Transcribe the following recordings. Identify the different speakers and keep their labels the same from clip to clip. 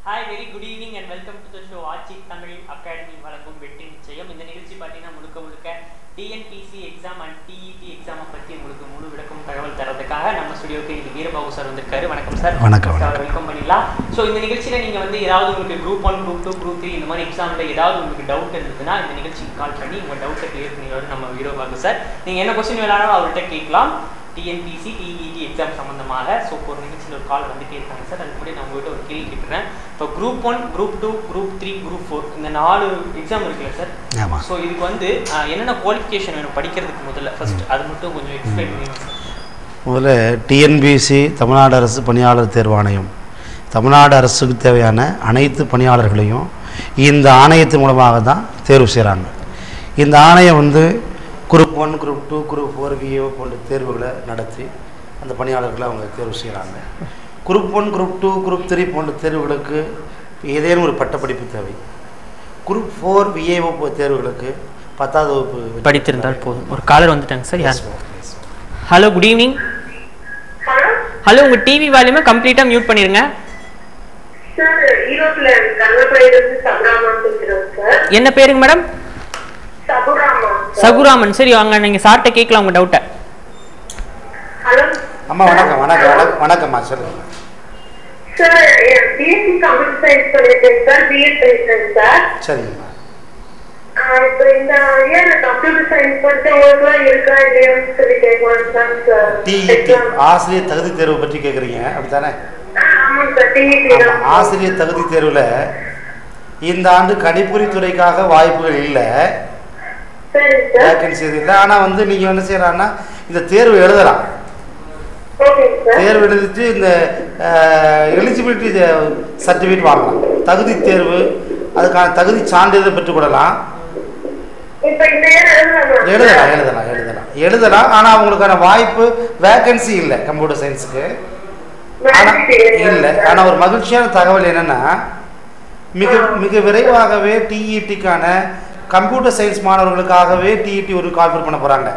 Speaker 1: Hi, very good evening and welcome to the show Archie Tamil Academy வழங்கும் வெற்றி நிச்சயம். இந்த நிகழ்ச்சி பார்த்தீங்கன்னா முழுக்க TNPC exam and TET exam பற்றி உங்களுக்கு முழு விளக்கம் தகவல் தரதுக்காக நம்ம ஸ்டுடியோக்கு இன்னைக்கு வீரபாபு சார் வந்திருக்காரு. வணக்கம் சார்.
Speaker 2: வணக்கம்.
Speaker 1: வெல்கம் பண்ணிடலாம். ஸோ இந்த நிகழ்ச்சியில் நீங்கள் வந்து ஏதாவது உங்களுக்கு குரூப் 1, குரூப் 2, குரூப் 3 இந்த மாதிரி எக்ஸாமில் ஏதாவது உங்களுக்கு டவுட் இருந்ததுன்னா இந்த நிகழ்ச்சிக்கு கால் பண்ணி உங்கள் டவுட்டை கிளியர் பண்ணிடுவார் நம்ம வீரபாபு சார். நீங்கள் என்ன கொஸ்டின் வேணாலும் அவர்கிட்ட கேட்கலாம். TNPC, TET எக்ஸாம் சம்மந்தமாக. ஸோ ஒரு நிகழ்ச்சியில் ஒரு கால் வந்துட்டே இருக்காங்க சார். அதுக்கு முன்னாடி நான் உங்கள்கிட்ட ஒரு கேள்வி கேட்டுறேன். இப்போ குரூப் 1, குரூப் 2, குரூப் 3, குரூப் 4 இந்த 4 எக்ஸாம் இருக்குல்ல சார்?
Speaker 2: ஆமாம்.
Speaker 1: ஸோ இதுக்கு வந்து என்னென்ன குவாலிஃபிகேஷன் வேணும் படிக்கிறதுக்கு முதல்ல ஃபர்ஸ்ட் அது மட்டும் கொஞ்சம் எக்ஸ்பிளைன் பண்ணுங்க சார்.
Speaker 2: முதல்ல TNPC தமிழ்நாடு அரசு பணியாளர் தேர்வாணையம் தமிழ்நாடு அரசுக்கு தேவையான அனைத்து பணியாளர்களையும் இந்த ஆணையத்தின் மூலமாக தான் தேர்வு செய்கிறாங்க. இந்த ஆணையம் வந்து குரூப் 1, குரூப் 2, குரூப் 4 VAO போன்ற தேர்வுகளை நடத்தி அந்த பணியாளர்களை அவங்க தேர்வு செய்கிறாங்க. குரூப் 1, குரூப் 2, குரூப் 3 போன்ற தேர்வுகளுக்கு ஏதேனும் ஒரு பட்டப்படிப்பு தேவை. குரூப் 4 VAO தேர்வுகளுக்கு 10வது வகுப்பு
Speaker 1: படித்திருந்தால் போதும். ஒரு காலர் வந்துட்டாங்க சார். யார்? Hello, good evening. ஹலோ, உங்கள் டிவி வால்யூமை கம்ப்ளீட்டாக மியூட் பண்ணிடுங்க. என்ன பேருங்க மேடம்? சகுராமன். சரி, வாங்க நீங்கள் சார்கிட்ட கேட்கலாம் உங்கள் டவுட்டை.
Speaker 2: அம்மா வணக்கம். வணக்கம் வணக்கம்மா, சொல்லுங்க.
Speaker 3: சார், பிஎஸ்சி கம்ப்யூட்டர் சயின்ஸ் பண்ணிட்டேன் சார், பிஎட் பண்ணிட்டேன் சார்.
Speaker 2: சரிங்கம்மா.
Speaker 3: இப்போ இந்த இயர் கம்ப்யூட்டர் சயின்ஸ் படிச்சவங்களுக்குலாம் இருக்கா இல்லையான்னு சொல்லி கேட்கலாம் சார்.
Speaker 2: TET ஆசிரியர் தகுதி தேர்வு பற்றி கேட்குறீங்க அப்படித்தானே?
Speaker 3: ஆமாம் சார், TET தான்.
Speaker 2: ஆசிரியர் தகுதி தேர்வில் இந்த ஆண்டு கணிப்பொறி துறைக்காக வாய்ப்புகள் இல்லை, வேகன்சி இல்லை. ஆனால் வந்து நீங்கள் என்ன செய்யலாம்னா இந்த தேர்வு எழுதலாம். தேர்வு எழுதிட்டு இந்த எலிஜிபிலிட்டி சர்டிஃபிகேட் வாங்கலாம். தகுதி தேர்வு அதுக்கான தகுதி சான்றிதழ் பெற்றுக்கொள்ளலாம். எழுதலாம். ஆனால் அவங்களுக்கான வாய்ப்பு வேகன்சி இல்லை கம்ப்யூட்டர் சயின்ஸுக்கு. ஆனால் இல்லை. ஆனால் ஒரு மகிழ்ச்சியான தகவல் என்னென்னா மிக விரைவாகவே TETக்கான கம்ப்யூட்டர் சயின்ஸ் மாணவர்களுக்காகவே TET ஒரு கால்ஃபர் பண்ண போகிறாங்க.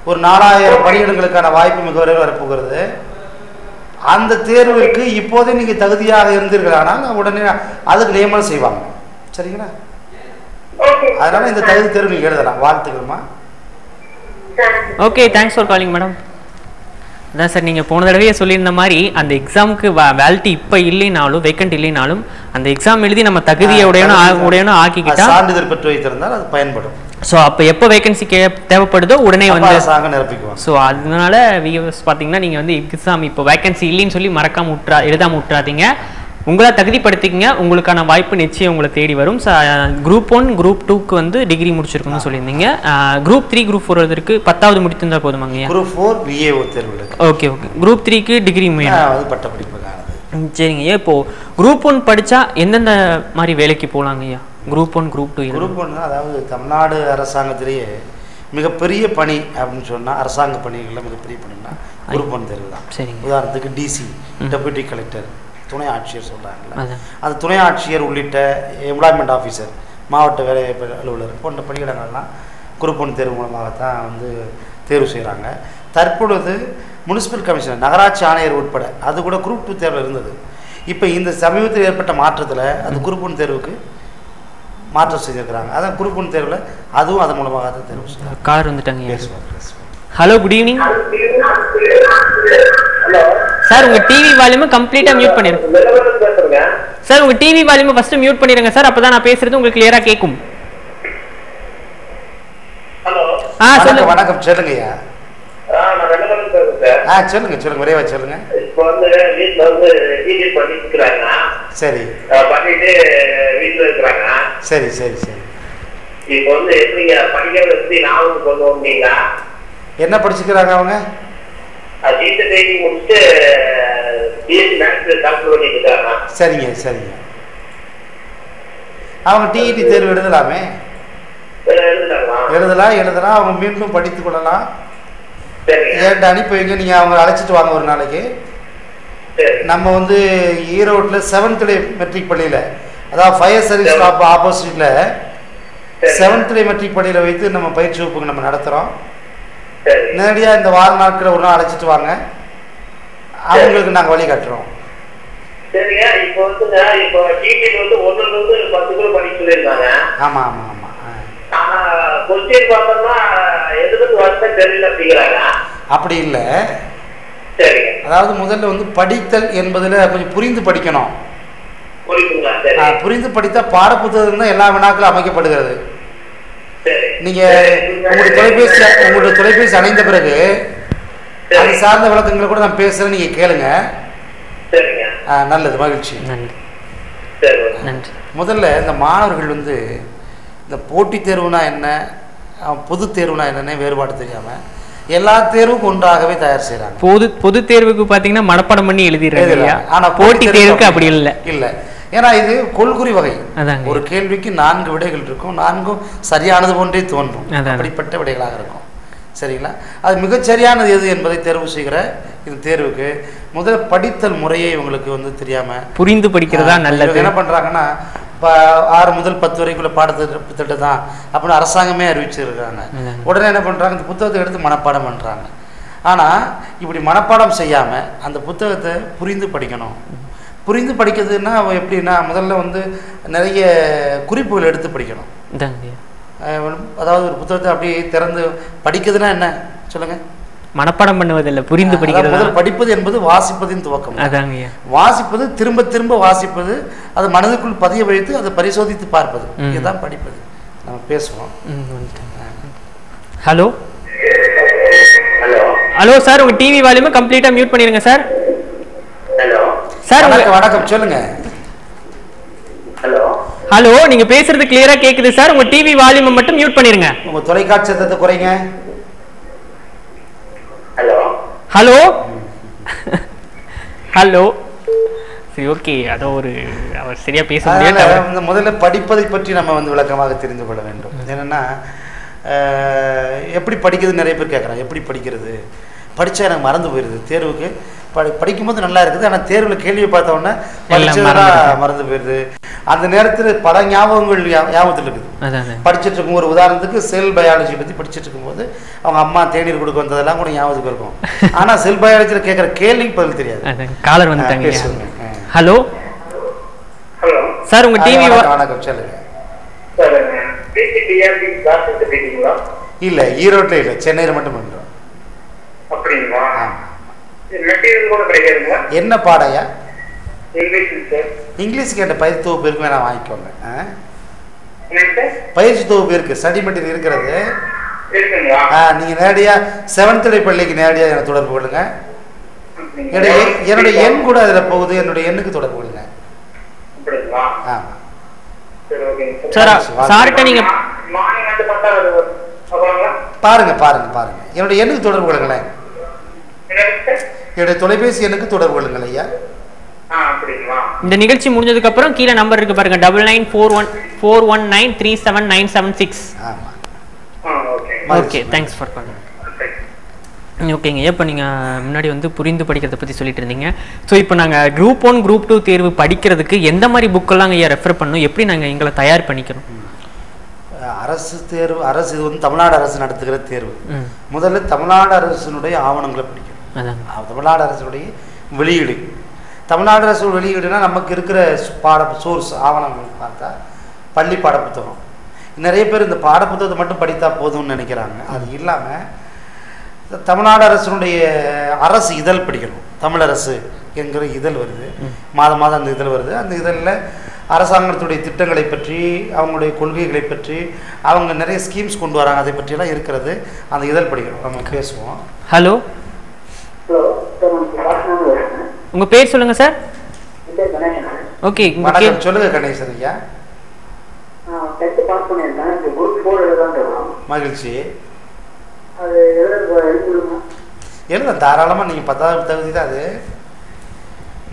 Speaker 2: ஒரு 4000 பணியிடங்களுக்கான வாய்ப்பு மிக விரைவில் வரப்போகிறது. அந்த தேர்விற்கு இப்போதே நீங்கள் தகுதியாக இருந்தீர்களானால் உடனே அதுக்கு நியமனம் செய்வாங்க. சரிங்களா? அதனால் இந்த தகுதி தேர்வு நீங்கள் எழுதலாம். வாழ்த்துக்கள்மா.
Speaker 1: Okay, thanks for calling madam. அதான் சார், நீங்கள் போன தடவையே சொல்லியிருந்த மாதிரி அந்த எக்ஸாமுக்கு வேலிட்டி இப்போ இல்லைனாலும் வேக்கண்ட் இல்லைனாலும் அந்த எக்ஸாம் எழுதி நம்ம தகுதியை உடையணும் ஆக்கிக்கிட்டா
Speaker 2: சான்றிதழ் பெற்று வைத்திருந்தால் அது பயன்படும்.
Speaker 1: ஸோ அப்போ எப்போ வேகன்சி தேவைப்படுதோ உடனே வந்து
Speaker 2: நிரப்பிக்குவோம்.
Speaker 1: ஸோ அதனால விஎஸ் பார்த்தீங்கன்னா நீங்கள் வந்து எக்ஸாம் இப்போ வேகன்சி இல்லைன்னு சொல்லி மறக்காம எழுதாமல் விட்டுறாதீங்க. உங்களை தகுதிப்படுத்திக்கங்க. உங்களுக்கான வாய்ப்பு நிச்சயம் உங்களை தேடி வரும். குரூப் 1, குரூப் 2க்கு வந்து டிகிரி முடிச்சிருக்கணும்னு சொல்லியிருந்தீங்க. குரூப் 3, குரூப் 4 இதற்கு 10வது முடித்திருந்தால் போதுமாங்க?
Speaker 2: குரூப் 4 VAO தேர்வு.
Speaker 1: ஓகே. குரூப் 3க்கு டிகிரி
Speaker 2: பட்டப்படிப்பு.
Speaker 1: சரிங்க. இப்போ குரூப் 1 படித்தா எந்தெந்த மாதிரி வேலைக்கு போகலாங்க ஐயா? Group 1, group 2.
Speaker 2: குரூப் 1 அதாவது தமிழ்நாடு அரசாங்கத்திலேயே மிகப்பெரிய பணி அப்படின்னு சொன்னால் அரசாங்க பணிகளில் மிகப்பெரிய பணினா குரூப் 1 தேர்வு தான்.
Speaker 1: சரிங்க.
Speaker 2: உதாரணத்துக்கு DC, டெப்யூட்டி கலெக்டர், துணை ஆட்சியர் சொல்கிறாங்களே, அந்த துணை ஆட்சியர் உள்ளிட்ட எம்ப்ளாய்மெண்ட் ஆஃபீஸர், மாவட்ட வேலைவாய்ப்பு அலுவலர் போன்ற பணியிடங்கள்லாம் குரூப் 1 தேர்வு மூலமாகத்தான் வந்து தேர்வு செய்கிறாங்க. தற்பொழுது முனிசிபல் கமிஷனர், நகராட்சி ஆணையர் உட்பட அது கூட குரூப் 2 தேர்வில் இருந்தது. இப்போ இந்த சமீபத்தில் ஏற்பட்ட மாற்றத்தில் அந்த குரூப் 1 தேர்வுக்கு மாற்றம் செஞ்சுருக்கிறாங்க. அதான் குரூப் 1 தேர்வில் அதுவும் அதன் மூலமாக தான் தேர்வு செய்யறாங்க.
Speaker 1: கார் வந்துட்டாங்க. Hello, good evening sir. உங்க டிவி வால்யூமை கம்ப்ளீட்டா மியூட் பண்ணிருங்க சார். உங்க டிவி வால்யூமை ஃபர்ஸ்ட் மியூட் பண்ணிருங்க சார். அப்பதான் நான் பேசுறது உங்களுக்கு கிளியரா கேட்கும்.
Speaker 2: சொல்லுங்க. வணக்கம், சொல்லுங்கய்யா. சொல்லுங்க, விரைவா சொல்லுங்க.
Speaker 4: இப்போ வந்து வீட்ல வந்து டிடி பண்ணிக்கிறாங்க.
Speaker 2: சரி.
Speaker 4: பண்ணிட்டு வீட்ல இருக்காங்க.
Speaker 2: சரி.
Speaker 4: இப்போ வந்து எப்படிங்க படிக்கிறது எப்படி ஞாபகம் கொண்டு வந்தீங்களா?
Speaker 2: என்ன படிச்சுக்கிறாங்க அவங்க?
Speaker 4: டீச்சர் ட்ரைனிங் முடிச்சுட்டு பிஎஸ்சி மேத்ஸ் டாக்டர் பண்ணிட்டு இருக்காங்க.
Speaker 2: சரிங்க. அவங்க TET தேர்வு எழுதலாமே? எழுதலாம். அவங்க மீண்டும் படித்து கொள்ளலாம். ஏன்ட்டு அனுப்பி வைங்க. நீங்கள் அவங்க அழைச்சிட்டு வாங்க ஒரு நாளைக்கு. நம்ம வந்து ஈரோட்டில் 7th மெட்ரிக் பள்ளியில், அதாவது ஃபயர் சர்வீஸ் ஸ்டாப் ஆப்போசிட்டில் 7th மெட்ரிக் பள்ளியில் வைத்து நம்ம பயிற்சி வகுப்புக்கு நம்ம நடத்துகிறோம். நேரடியாக இந்த வார நாட்களில் ஒரு நாள் அழைச்சிட்டு வாங்க. அவங்களுக்கு நாங்கள் வழி காட்டுறோம்.
Speaker 4: சரிங்க. இப்போ வந்துங்க, இப்போ டிடிக்கு வந்து 1ல இருந்து 10 கூட படிக்க சொல்லியிருக்காங்க.
Speaker 2: ஆமா ஆமா ஆமா.
Speaker 4: ஆனா கொஸ்டின் பார்த்தோம்னா எதுக்கு வருஷம் தெரியல அப்படிங்கிறாங்க.
Speaker 2: அப்படி இல்லை.
Speaker 4: சரிங்க.
Speaker 2: அதாவது முதல்ல வந்து படித்தல் என்பதுல கொஞ்சம் புரிந்து படிக்கணும்.
Speaker 4: புரியுதுங்களா? சரி.
Speaker 2: புரிந்து படித்தா பாடப்புத்தகம் தான் எல்லா வினாக்களும் அமைக்கப்படுகிறது.
Speaker 4: சரி.
Speaker 2: நீங்க உங்களுடைய தொலைபேசி அணைந்த பிறகு அது சார்ந்த விளக்கங்களை கூட நான் பேசுறேன், நீங்க கேளுங்க.
Speaker 4: சரிங்க.
Speaker 2: நல்லது, மகிழ்ச்சி.
Speaker 1: நன்றி. நன்றி.
Speaker 2: முதல்ல இந்த மாணவர்கள் வந்து இந்த போட்டித் தேர்வுனா என்ன, பொது தேர்வுனா என்னன்னே வேறுபாடு தெரியாம எல்லா தேர்வுக்கும் ஒன்றாகவே தயார் செய்யறாங்க.
Speaker 1: பொது தேர்வுக்கு பாத்தீங்கன்னா மனப்பாடம் பண்ணி எழுதிடுறாங்க.
Speaker 2: ஆனா
Speaker 1: போட்டி தேர்வுக்கு அப்படி இல்லை.
Speaker 2: ஏன்னா இது கொள்குறி வகை.
Speaker 1: ஒரு
Speaker 2: கேள்விக்கு 4 விடைகள் இருக்கும், 4ம் சரியானது போன்றே தோன்றும். அப்படிப்பட்ட விடைகளாக இருக்கும். சரிங்களா? அது மிகச்சரியானது எது என்பதை தேர்வு செய்கிற இந்த தேர்வுக்கு முதல்ல படித்தல் முறையை உங்களுக்கு வந்து தெரியாம
Speaker 1: புரிந்து படிக்கிறதா நல்லது.
Speaker 2: என்ன பண்றாங்கன்னா, இப்போ 6 முதல் 10 வரைக்குள்ள பாடத்திட்டம் தான் அப்படின்னு அரசாங்கமே அறிவிச்சிருக்காங்க. உடனே என்ன பண்றாங்க, இந்த புத்தகத்தை எடுத்து மனப்பாடம் பண்றாங்க. ஆனா இப்படி மனப்பாடம் செய்யாம அந்த புத்தகத்தை புரிந்து படிக்கணும். புரிந்து படிக்கிறதுன்னா எப்படின்னா, முதல்ல வந்து நிறைய குறிப்புகள் எடுத்து படிக்கணும். அதாவது ஒரு புத்தகத்தை அப்படியே திறந்து படிக்கிறதுனா என்ன சொல்லுங்க? மனப்பாடம் பண்ணுவதில்லை, புரிந்து படிக்கிறது. முதல் படிப்பது என்பது வாசிப்பதின் துவக்கம். வாசிப்பது திரும்ப திரும்ப வாசிப்பது, அதை மனதுக்குள் பதிய வைத்து அதை பரிசோதித்து பார்ப்பது, இதுதான் படிப்பது. நம்ம பேசுவோம்.
Speaker 1: ஹலோ ஹலோ சார், உங்க டிவி வால்யூமை கம்ப்ளீட்டா மியூட் பண்ணிருங்க சார்.
Speaker 4: ஹலோ
Speaker 2: சார், வணக்கம், சொல்லுங்க.
Speaker 4: ஹலோ
Speaker 1: ஹலோ, நீங்க பேசுறது கிளியரா கேக்குது சார். உங்க டிவி வால்யூமை மட்டும் மியூட் பண்ணிருங்க.
Speaker 2: உங்க தொலைக்காட்சி சத்தத்தை குறைங்க.
Speaker 4: Hello
Speaker 1: hello hello. சரி, ஓகே. அதோ அவர் சரியா பேச முடியாது.
Speaker 2: முதல்ல படிப்பதை பற்றி நம்ம வந்து விளக்கமாக தெரிந்து கொள்ள வேண்டும். என்னன்னா, எப்படி படிக்கிறது நிறைய பேர் கேட்குறாங்க. எப்படி படிக்கிறது? படித்தா எனக்கு மறந்து போயிடுது. தேர்வுக்கு படிக்கும்போது நல்லா இருக்குது, ஆனால் தேர்வில் கேள்வியை பார்த்த உடனே படிச்சதெல்லாம் மறந்து போயிடுது. அந்த நேரத்தில் பல ஞாபகங்கள் ஞாபகத்தில் இருக்குது. படிச்சுட்டு இருக்கும், ஒரு உதாரணத்துக்கு செல் பயாலஜி பற்றி படிச்சுட்டு இருக்கும்போது அவங்க அம்மா தேநீர் கொடுக்க வந்ததெல்லாம் கூட ஞாபகத்துக்கு இருக்கும். ஆனால் செல் பயாலஜியில் கேட்குற கேள்விக்கு பதில் தெரியாது.
Speaker 1: காலர் வந்துட்டாங்க. ஹலோ
Speaker 4: ஹலோ
Speaker 1: சார், உங்க டிவி
Speaker 2: வணக்கம், சொல்லுங்க. இல்லை, ஈரோட்டில் இல்லை, சென்னையில் மட்டும் பண்ணுறோம்.
Speaker 4: அப்படிங்களா? மெட்டீரியல் கூட கிடைக்காதுங்களா?
Speaker 2: என்ன பாடையா?
Speaker 4: English sir.
Speaker 2: இங்கிலீஷ்க்கு என்ன பயிற்சி தொகுப்பு இருக்கு, வேணா வாங்கிக்கோங்க. பயிற்சி தொகுப்பு இருக்கு, ஸ்டடி மெட்டீரியல் இருக்கிறது. நீங்க நேரடியா 7th பள்ளிக்கு நேரடியாக எனக்கு தொடர்பு கொள்ளுங்க. என்னுடைய எண் கூட அதுல போகுது, என்னுடைய எண்ணுக்கு தொடர்பு கொள்ளுங்க. ஆமா
Speaker 1: சார், சார்ட்ட நீங்க
Speaker 2: பாருங்க என்னுடைய எண்ணுக்கு தொடர்பு கொள்ளுங்களேன். என்னுடைய தொலைபேசி எண்ணுக்கு தொடர்பு கொள்ளுங்கள் ஐயா.
Speaker 1: இந்த நிகழ்ச்சி முடிஞ்சதுக்கு அப்புறம் கீழே நம்பர் இருக்கு பாருங்க, 994141937996.
Speaker 2: ஆமா,
Speaker 1: ஓகே, தேங்க்ஸ் ஃபார் காலிங். ஓகேங்க. இப்போ நீங்கள் முன்னாடி வந்து புரிந்து படிக்கிறத பற்றி சொல்லிட்டு இருந்தீங்க. ஸோ இப்போ நாங்கள் குரூப் 1 குரூப் 2 தேர்வு படிக்கிறதுக்கு எந்த மாதிரி புக்கெல்லாம் ஐயா ரெஃபர் பண்ணணும், எப்படி நாங்கள் எங்களை தயார் பண்ணிக்கிறோம்?
Speaker 2: அரசு தேர்வு, அரசு இது வந்து தமிழ்நாடு அரசு நடத்துகிற தேர்வு. முதல்ல தமிழ்நாடு அரசினுடைய ஆவணங்களை படிக்கணும். தமிழ்நாடு அரசுடைய வெளியீடு. தமிழ்நாடு அரசு வெளியீடுனா நமக்கு இருக்கிற சோர்ஸ் ஆவணங்கள் பார்த்தா பள்ளி பாடப்புத்தகம். நிறைய பேர் இந்த பாடப்புத்தகத்தை மட்டும் படித்தா போதும்னு நினைக்கிறாங்க. அது இல்லாமல் தமிழ்நாடு அரசினுடைய அரசு இதழ் படிக்கணும். தமிழரசு என்கிற இதழ் வருது, மாதம் மாதம் அந்த இதழ் வருது. அந்த இதழில் அரசாங்கத்துடைய திட்டங்களை பற்றி, அவங்களுடைய கொள்கைகளை பற்றி, அவங்க நிறைய ஸ்கீம்ஸ் கொண்டு வராங்க, அதை பற்றியெல்லாம் இருக்கிறது. அந்த இதழ் படிக்கணும். நம்ம பேசுவோம்.
Speaker 1: ஹலோ, உங்க பேர் சொல்லுங்க சார். ஓகே,
Speaker 2: வணக்கம், சொல்லுங்க கணேசன் ஐயா. மகிழ்ச்சி. எழுத தாராளமாக நீங்கள் 10வது தகுதி தான் அது.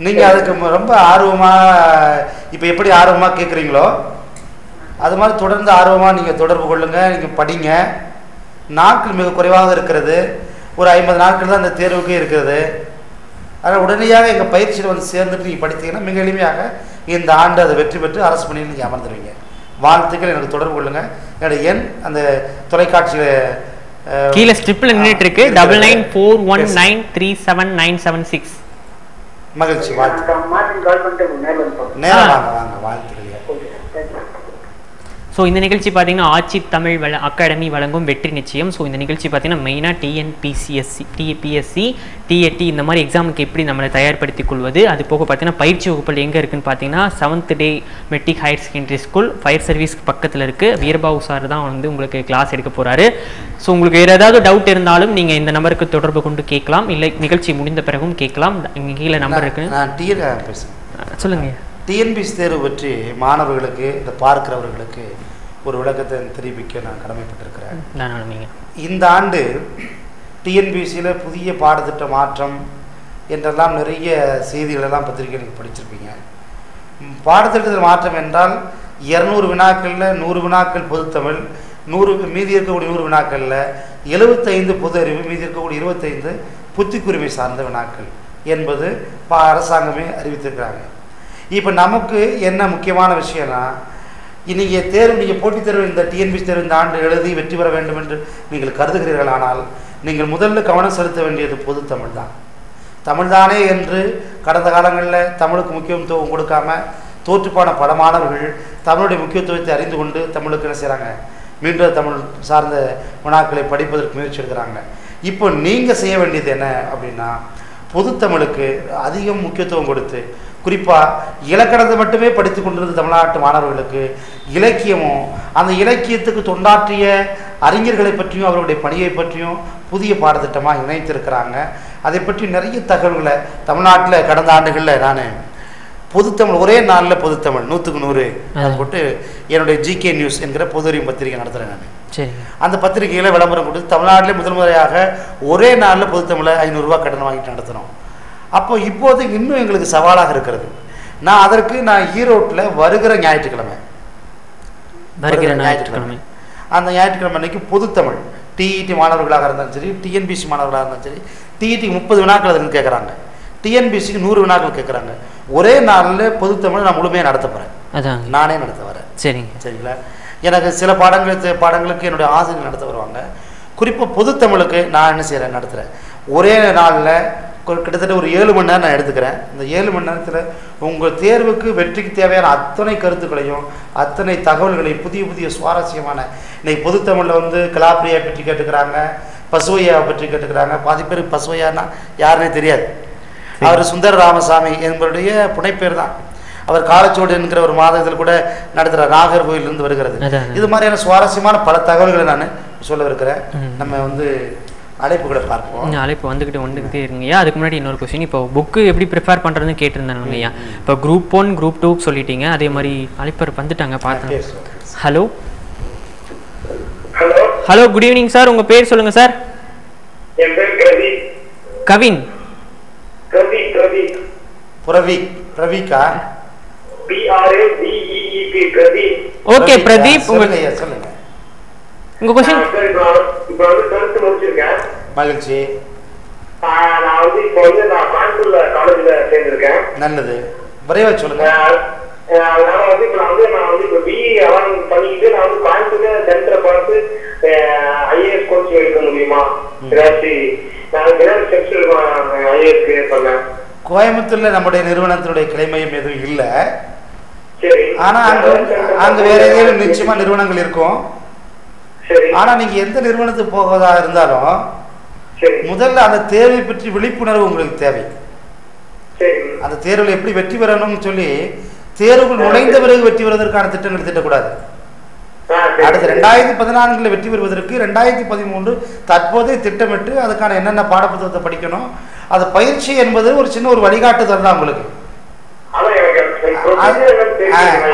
Speaker 2: நீங்கள் அதுக்கு ரொம்ப ஆர்வமாக, இப்போ எப்படி ஆர்வமாக கேட்குறீங்களோ அது மாதிரி தொடர்ந்து ஆர்வமாக நீங்கள் தொடர்பு கொள்ளுங்கள். நீங்கள் படிங்க. நாட்கள் மிக குறைவாக இருக்கிறது, ஒரு 50 நாட்கள் தான் அந்த தேர்வுக்கே இருக்கிறது. அதனால் உடனடியாக எங்கள் பயிற்சியில் வந்து சேர்ந்துட்டு நீங்கள் படித்தீங்கன்னா மிக எளிமையாக இந்த ஆண்டு அதை வெற்றி பெற்று அரசு பணியில் நீங்கள் அமர்ந்துருவீங்க. வாழ்த்துக்கள். எனக்கு தொடர்பு கொள்ளுங்கள். என்னோட எண் அந்த தொலைக்காட்சியில்
Speaker 1: கீழே ஸ்ட்ரிப்பில் நின்றுட்டு இருக்கு, 9941937996.
Speaker 2: மகிழ்ச்சி, வாழ்த்து.
Speaker 3: மார்னிங் கால் பண்ணிட்டு
Speaker 2: நேரம் வாங்க வாங்க, வாழ்த்துக்கள்.
Speaker 1: ஸோ இந்த நிகழ்ச்சி பார்த்தீங்கன்னா ஆட்சி தமிழ் அகாடமி வழங்கும் வெற்றி நிச்சயம். ஸோ இந்த நிகழ்ச்சி பார்த்தீங்கன்னா மெயினாக டிஎன்பிசிஎஸ்சி, டிபிஎஸ்சி, டிஎட்டி இந்த மாதிரி எக்ஸாமுக்கு எப்படி நம்மளை தயார்படுத்திக் கொள்வது, அது போக பார்த்தீங்கன்னா பயிற்சி வகுப்புகள் எங்கே இருக்குன்னு பார்த்தீங்கன்னா 7th day matric higher secondary school fire சர்வீஸ்க்கு பக்கத்தில் இருக்குது. வீரபாபு சார் தான் வந்து உங்களுக்கு கிளாஸ் எடுக்க போகிறாரு. ஸோ உங்களுக்கு வேறு ஏதாவது டவுட் இருந்தாலும் நீங்கள் இந்த நம்பருக்கு தொடர்பு கொண்டு கேட்கலாம், இல்லை நிகழ்ச்சி முடிந்த பிறகும் கேட்கலாம். இங்கே கீழே நம்பர் இருக்குது, சொல்லுங்கள்.
Speaker 2: டிஎன்பிஎஸ்சி தேர்வு பற்றி மாணவர்களுக்கு, இந்த பார்க்கிறவர்களுக்கு ஒரு விளக்கத்தை தெரிவிக்க நான் கடமைப்பட்டிருக்கிறேன். இந்த ஆண்டு டிஎன்பிஎஸ்சியில் புதிய பாடத்திட்ட மாற்றம் என்றெல்லாம் நிறைய செய்திகளெல்லாம் பத்திரிகை நீங்கள் படிச்சிருப்பீங்க. பாடத்திட்டத்தில் மாற்றம் என்றால் 200 வினாக்களில் 100 வினாக்கள் பொதுத்தமிழ், 100 மீதி இருக்கக்கூடிய 100 வினாக்களில் 75 பொது அறிவு, மீதி இருக்கக்கூடிய 25 புத்திக்குரிமை சார்ந்த வினாக்கள் என்பது அரசாங்கமே அறிவித்திருக்கிறாங்க. இப்போ நமக்கு என்ன முக்கியமான விஷயம்னா, இன்றைக்கி தேர்வு, நீங்கள் போட்டித் தேர்வு, இந்த டிஎன்பிஎஸ்சி தேர்வு இந்த ஆண்டு எழுதி வெற்றி பெற வேண்டும் என்று நீங்கள் கருதுகிறீர்கள். ஆனால் நீங்கள் முதல்ல கவனம் செலுத்த வேண்டியது பொதுத்தமிழ் தான். தமிழ்தானே என்று கடந்த காலங்களில் தமிழுக்கு முக்கியத்துவம் கொடுக்காம தோற்றுப்பான பல மாணவர்கள் தமிழுடைய முக்கியத்துவத்தை அறிந்து கொண்டு தமிழுக்கு என்ன செய்கிறாங்க, மீண்டும் தமிழ் சார்ந்த வினாக்களை படிப்பதற்கு முயற்சி எடுக்கிறாங்க. இப்போ நீங்கள் செய்ய வேண்டியது என்ன அப்படின்னா, பொதுத்தமிழுக்கு அதிகம் முக்கியத்துவம் கொடுத்து, குறிப்பாக இலக்கணத்தை மட்டுமே படித்து கொண்டிருந்த தமிழ்நாட்டு மாணவர்களுக்கு இலக்கியமும் அந்த இலக்கியத்துக்கு தொண்டாற்றிய அறிஞர்களை பற்றியும் அவர்களுடைய பணியை பற்றியும் புதிய பாடத்திட்டமாக இணைத்திருக்கிறாங்க. அதை பற்றி நிறைய தகவல்களை தமிழ்நாட்டில் கடந்த ஆண்டுகளில் நான் பொதுத்தமிழ் ஒரே நாளில் பொதுத்தமிழ் 100க்கு 100 போட்டு என்னுடைய ஜிகே நியூஸ் என்கிற பொது அறிவு பத்திரிகை நடத்துகிறேன் நான். அந்த பத்திரிகையில் விளம்பரம் கொடுத்து தமிழ்நாட்டிலே முதல் முறையாக ஒரே நாளில் பொதுத்தமிழை 500 ரூபா கட்டணம் வாங்கிட்டு நடத்துகிறோம். அப்போ இப்போது இன்னும் எங்களுக்கு சவாலாக இருக்கிறது. நான் ஈரோட்டில் வருகிற ஞாயிற்றுக்கிழமை அந்த ஞாயிற்றுக்கிழமை அன்னைக்கு பொதுத்தமிழ் டிஇடி மாணவர்களாக இருந்தாலும் சரி, டிஎன்பிஎஸ்சி மாணவர்களாக இருந்தாலும் சரி, டிஇடிக்கு 30 வினாக்கள் அதுன்னு கேட்குறாங்க, டிஎன்பிஎஸ்சிக்கு 100 வினாக்கள் கேட்குறாங்க. ஒரே நாளில் பொதுத்தமிழ் நான் முழுமையாக நடத்த போகிறேன், நானே நடத்த வரேன். சரிங்களா? எனக்கு சில பாடங்களுக்கு என்னுடைய ஆசிரியர் நடத்த வருவாங்க. குறிப்பாக பொதுத்தமிழுக்கு நான் என்ன செய்கிறேன், நடத்துகிறேன். ஒரே நாளில் கிட்டத்தட்ட ஒரு 7 மணி நேரம் நான் எடுத்துக்கிறேன். இந்த 7 மணி நேரத்தில் உங்கள் தேர்வுக்கு வெற்றிக்கு தேவையான அத்தனை கருத்துக்களையும் அத்தனை தகவல்களையும் புதிய புதிய சுவாரஸ்யமான, இன்னைக்கு பொதுத்தமிழில் வந்து கலாப்பிரியை பற்றி கேட்டுக்கிறாங்க, பசுவையாவை பற்றி கேட்டுக்கிறாங்க. பாதி பேர் பசுவையானா யாருன்னே தெரியாது. அவர் சுந்தர ராமசாமி என்பவருடைய புனைப்பேர் தான். அவர் காலச்சோடு என்கிற ஒரு மாதத்தில் கூட நடத்துகிற நாகர்கோயிலிருந்து வருகிறது. இது மாதிரியான சுவாரஸ்யமான பல தகவல்களை நான் சொல்ல இருக்கிறேன். நம்ம வந்து அழைப்புகளை பார்ப்போம்.
Speaker 1: அழைப்பு வந்துக்கிட்டே இருங்கய்யா. அதுக்கு முன்னாடி இன்னொரு கொஸ்டின், இப்போ புக்கு எப்படி ப்ரிப்பேர் பண்ணுறதுன்னு கேட்டிருந்தாங்க ஐயா. இப்போ குரூப் 1 குரூப் 2 சொல்லிட்டீங்க, அதே மாதிரி அழைப்பர் வந்துட்டாங்க, பார்த்தேன். Hello hello, good evening sir. உங்கள் பேர் சொல்லுங்கள் சார்.
Speaker 4: என் பேர் கவின்.
Speaker 1: கவின்?
Speaker 2: பிரவீகா?
Speaker 1: ஓகே பிரதீப், உங்களுக்கு
Speaker 2: சொல்லுங்க
Speaker 1: உங்க क्वेश्चन.
Speaker 4: இப்போ வந்து 12th முடிச்சிருக்கேன்.
Speaker 2: மகிழ்ச்சி.
Speaker 4: நான் வந்து இப்போ வந்து நான் கான்பூர்ல காலேஜ்ல சேர்ந்திருக்கேன்.
Speaker 2: நல்லது, விரைவா சொல்லுங்க.
Speaker 4: அதனால வந்து இப்போ நான் வந்து இப்போ பிஇ அவன் பண்ணிக்கிட்டு நான் வந்து கான்பூர்ல சென்டரை பார்த்து ஐஏஎஸ் கோச்சிங் எடுக்க முடியுமா? நான் ஸ்டெப்ஸ் எடுப்பேன் ஐஏஎஸ் கிளியர் பண்ணேன்.
Speaker 2: கோயம்புத்தூர்ல நம்முடைய நிறுவனத்தினுடைய கிளைமையும் எதுவும் இல்லை.
Speaker 4: சரி.
Speaker 2: ஆனா அங்க வேற ஏதாவது நிச்சயமா நிறுவனங்கள் இருக்கும். ஆனா நீங்க எந்த நிறுவனத்துக்கு போவதா இருந்தாலும் முதல்ல அந்த தேர்வை பற்றி விழிப்புணர்வு உங்களுக்கு தேவை. அந்த தேர்வில் எப்படி வெற்றி பெறணும்னு சொல்லி தேர்வுகள் நுழைந்த பிறகு வெற்றி பெறுவதற்கான திட்டங்கள் திட்டக்கூடாது. அடுத்து 2014 வெற்றி பெறுவதற்கு 2013 தற்போதே திட்டமிட்டு அதுக்கான என்னென்ன பாடப்புத்தகத்தை படிக்கணும், அது பயிற்சி என்பது ஒரு சின்ன ஒரு வழிகாட்டுதல் தான் உங்களுக்கு.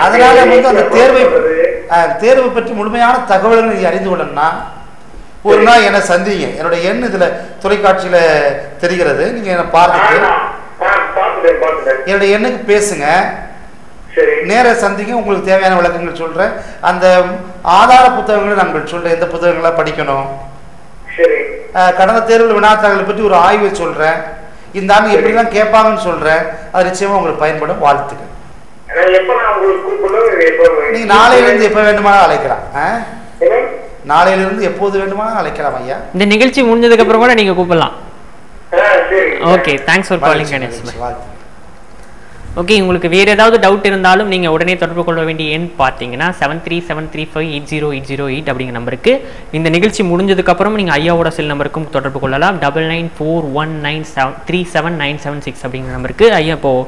Speaker 2: அதனால வந்து அந்த தேர்வை பற்றி முழுமையான தகவல்களை நீங்க அறிந்து கொள்ளணும்னா ஒரு நாள் என்னை சந்திங்க. என்னோட எண் இதுல தொலைக்காட்சியில தெரிகிறது, நீங்க என்ன பார்த்துட்டு என்னோட எண்ணுக்கு பேசுங்க, நேர சந்திங்க. உங்களுக்கு தேவையான விளக்கங்கள் சொல்றேன். அந்த ஆதார புத்தகங்களை நாங்கள் சொல்றேன், எந்த புத்தகங்களை படிக்கணும், கடந்த தேர்வில் வினாத்தாள்களை பற்றி ஒரு ஆய்வை சொல்றேன், இந்த ஆண்டு எப்படிலாம் கேட்பாங்கன்னு சொல்றேன். அது நிச்சயமா உங்களுக்கு பயன்படும். வாழ்த்துக்கள். நீங்க நாளையிலிருந்து எப்ப வேண்டுமானாலும் அழைக்கலாம். நாளையிலிருந்து எப்போது வேண்டுமானாலும் அழைக்கலாம் ஐயா.
Speaker 1: இந்த நிகழ்ச்சி முடிஞ்சதுக்கு அப்புறம் கூட நீங்க கூப்பிடலாம். Okay, thanks for calling Ganesh. Okay, உங்களுக்கு வேறு ஏதாவது டவுட் இருந்தாலும் நீங்கள் உடனே தொடர்பு கொள்ள வேண்டிய எண் பார்த்தீங்கன்னா 7373580808 அப்படிங்கிற நம்பருக்கு. இந்த நிகழ்ச்சி முடிஞ்சதுக்கப்புறம் நீங்கள் ஐயாவோட செல் நம்பருக்கும் தொடர்பு கொள்ளலாம். 9941973796 அப்படிங்கிற நம்பருக்கு. ஐயா இப்போது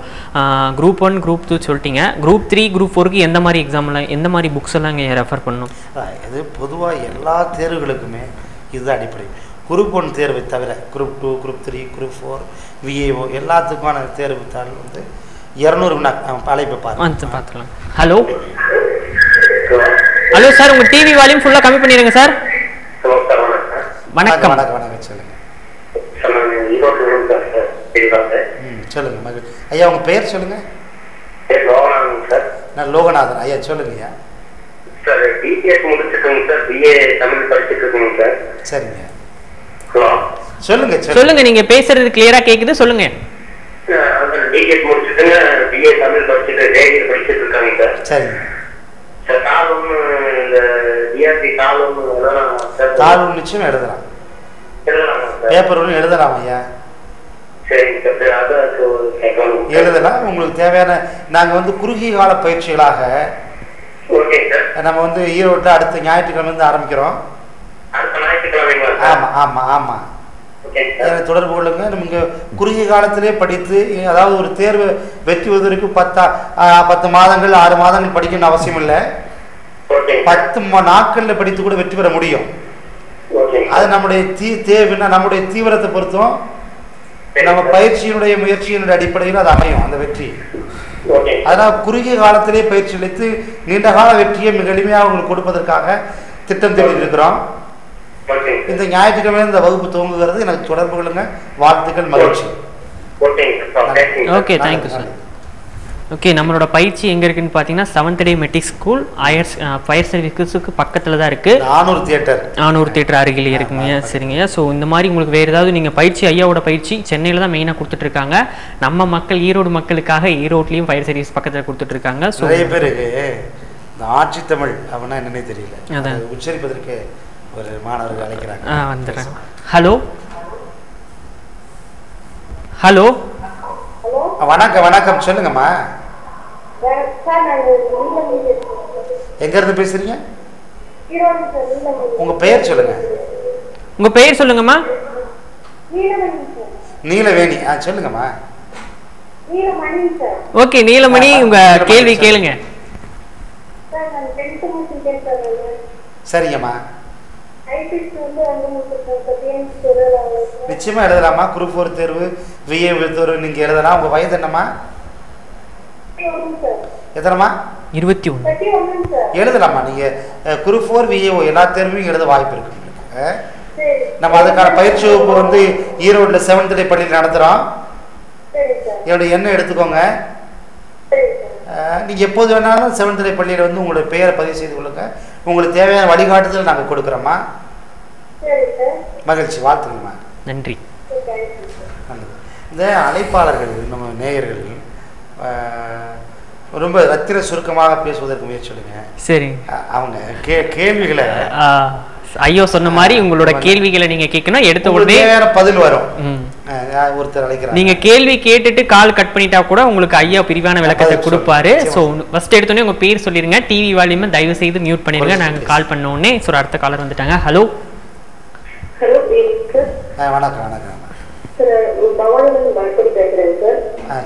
Speaker 1: குரூப் 1 குரூப் 2 சொல்லிட்டீங்க. குரூப் 3 குரூப் 4க்கு எந்த மாதிரி எக்ஸாம்லாம் எந்த மாதிரி புக்ஸ் எல்லாம் இங்கே ரெஃபர் பண்ணணும்?
Speaker 2: இது பொதுவாக எல்லா தேர்வுகளுக்குமே இதுதான் அடிப்படை. குரூப் 1 தேர்வை தவிர குரூப் 2 குரூப் 3 குரூப் 4 விஏஓ எல்லாத்துக்குமான தேர்வு தாள் வந்து 200 அழைப்பு பார்த்துக்கலாம்.
Speaker 1: ஹலோ ஹலோ சார், உங்கள் டிவி வால்யூம் ஃபுல்லாக கம்மி பண்ணிடுங்க சார். வணக்கம்.
Speaker 2: வணக்கம் வணக்கம் சொல்லுங்கள். சொல்லுங்கள் மகிழ் ஐயா, உங்கள் பெயர் சொல்லுங்கள். நான் லோகநாதன். ஐயா சொல்லுங்கய்யா.
Speaker 4: சார் பிஎஸ் முடிச்சிருக்கேங்க சார், பிஏ தமிழ் படிச்சுட்டு இருக்கேங்க சார்.
Speaker 2: சரிங்க,
Speaker 4: ஹலோ
Speaker 2: சொல்லுங்க
Speaker 1: சொல்லுங்க, நீங்க பேசுறது கிளியரா கேக்குது, சொல்லுங்க.
Speaker 4: பிஎஸ் முடிச்சிட்டுங்க, பிஏ தமிழ் படிச்சுட்டு ரேடியோ படிச்சுட்டு இருக்காங்க சார்.
Speaker 2: சரிங்க
Speaker 4: சார். தாளும் இந்த டிஆர்டி தாளும்
Speaker 2: தாளும் நிச்சயம் எழுதலாம், பேப்பர் ஒன்று எழுதலாம் ஐயா.
Speaker 4: சரிங்க சார், அதுக்கு ஒரு
Speaker 2: எழுதலாம். உங்களுக்கு தேவையான நாங்கள் வந்து குறுகிய கால பயிற்சிகளாக நம்ம வந்து ஈரோட்டில் அடுத்த ஞாயிற்றுக்கிழமை வந்து ஆரம்பிக்கிறோம். ஆமாம் ஆமாம் ஆமாம், எனக்கு தொடர்பு கொள்ளுங்க. நமக்கு குறுகிய காலத்திலே படித்து, அதாவது ஒரு தேர்வு வெற்றி பெறுவதற்கு 10 மாதங்கள் 6 மாதங்கள் படிக்கணும்னு அவசியம் இல்லை. 10 நாட்களில் படித்து கூட வெற்றி பெற முடியும். அது நம்முடைய நம்முடைய தீவிரத்தை பொறுத்தும் நம்ம பயிற்சியினுடைய முயற்சியினுடைய அடிப்படையில் அது அமையும் அந்த வெற்றி. அதனால் குறுகிய காலத்திலே பயிற்சி அளித்து நீண்ட கால வெற்றியை மிக எளிமையாக உங்களுக்கு கொடுப்பதற்காக திட்டம் தெரிவித்திருக்கிறோம். இந்த ஞாயிற்றுக்கிழமை இந்த வகுப்பு துவங்குகிறது. எனக்கு தொடர்பு கொள்ளுங்க. வாழ்த்துக்கள், மகிழ்ச்சி.
Speaker 1: Okay, thank you sir. ஓகே, நம்மளோட பயிற்சி எங்கே இருக்குன்னு பார்த்தீங்கன்னா 7th day matric school fire சர்வீஸுக்கு பக்கத்தில் தான் இருக்குது. நானூறு தியேட்டர் அருகில் இருக்குங்க. சரிங்க. ஸோ இந்த மாதிரி உங்களுக்கு வேறு ஏதாவது நீங்கள் பயிற்சி, ஐயாவோட பயிற்சி சென்னையில் தான் மெயினாக கொடுத்துட்ருக்காங்க. நம்ம மக்கள் ஈரோடு மக்களுக்காக ஈரோட்லேயும் ஃபயர் சர்வீஸ் பக்கத்தில் கொடுத்துட்ருக்காங்க. ஸோ
Speaker 2: நிறைய பேருக்கு இந்த ஆட்சி தமிழ் அப்படின்னா என்னன்னே தெரியல, அதான் உச்சரிப்பதற்கு ஒரு மாணவர்கள் அழைக்கிறாங்க.
Speaker 1: வந்துடுறாங்க. ஹலோ ஹலோ
Speaker 2: வணக்கம் வணக்கம், சொல்லுங்கம்மா. எங்க இருந்து பேசுறீங்க? உங்க பெயர் சொல்லுங்க.
Speaker 1: உங்க பெயர் சொல்லுங்கம்மா.
Speaker 2: நீலவேணி. சொல்லுங்கம்மா.
Speaker 1: ஓகே நீலமணி, உங்க கேள்வி கேளுங்க.
Speaker 2: சரிங்கம்மா, நிச்சயமா எழுதலாமா. குரூப் 4 தேர்வு, விஏ தேர்வு நீங்க எழுதலாம். உங்க வயது என்னம்மா? எத்தனைமா?
Speaker 1: 21.
Speaker 2: எழுதலாமா. நீங்க குரூப் 4 விஏஓ எல்லா தேர்வையும் எழுத வாய்ப்பு இருக்கு. நம்ம அதுக்கான பயிற்சி வகுப்பு வந்து ஈரோடுல 7th டே பள்ளியில் நடத்துறோம். என்னுடைய எண்ணம் எடுத்துக்கோங்க. நீங்க எப்போது வேணாலும் 7th டே பள்ளியில் வந்து உங்களுடைய பெயரை பதிவு செய்து கொள்ளுங்க. உங்களுக்கு தேவையான வழிகாட்டுதல் நாங்கள் கொடுக்குறோம்மா. மகிழ்ச்சி, வாழ்த்துக்கள்மா.
Speaker 1: நன்றி.
Speaker 2: இந்த அழைப்பாளர்கள், நம்ம நேயர்கள் ரொம்ப ரத்தின சுருக்கமாக பேசுவதற்கு முயற்சி சொல்லுங்க.
Speaker 1: சரி,
Speaker 2: அவங்க கேள்விகளை
Speaker 1: ஐயோ சொன்ன மாதிரி உங்களோட கேள்விகளை நீங்க கேட்கணும். எடுத்த உடனே
Speaker 2: வேற பதில் வரும். ஒருத்தர் அழைக்கிறார்,
Speaker 1: நீங்க கேள்வி கேட்டுட்டு கால் கட் பண்ணிட்டா கூட உங்களுக்கு ஐயா பிரிவான விளக்கத்தை கொடுப்பாரு. ஸோ ஃபர்ஸ்ட் எடுத்தோடனே உங்க பேர் சொல்லிருங்க. டிவி வால்யூமை தயவு செய்து மியூட் பண்ணிருங்க. நாங்க கால் பண்ண உடனே அடுத்த காலர் வந்துட்டாங்க. ஹலோ
Speaker 2: வணக்கம் வணக்கம்.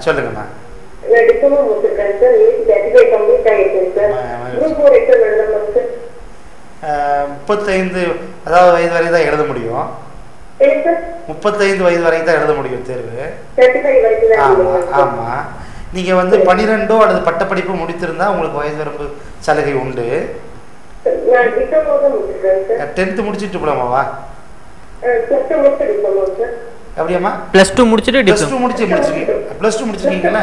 Speaker 2: சொல்லுங்கம்மா. 35 அதாவது வயது வரை தான் எழுத முடியும். 35 வயது வரைக்கும் தான் எழுத முடியும் தேர்வு. ஆமாம் ஆமாம். நீங்கள் வந்து 12ஓ அல்லது பட்டப்படிப்பு முடித்திருந்தா உங்களுக்கு வயது வரம்பு சலுகை உண்டு. 10th முடிச்சுட்டு டிப்ளமாவா? அப்படியாம்மா?
Speaker 1: +2 முடிச்சுட்டு
Speaker 2: +2 முடிச்சிருக்கீங்களா?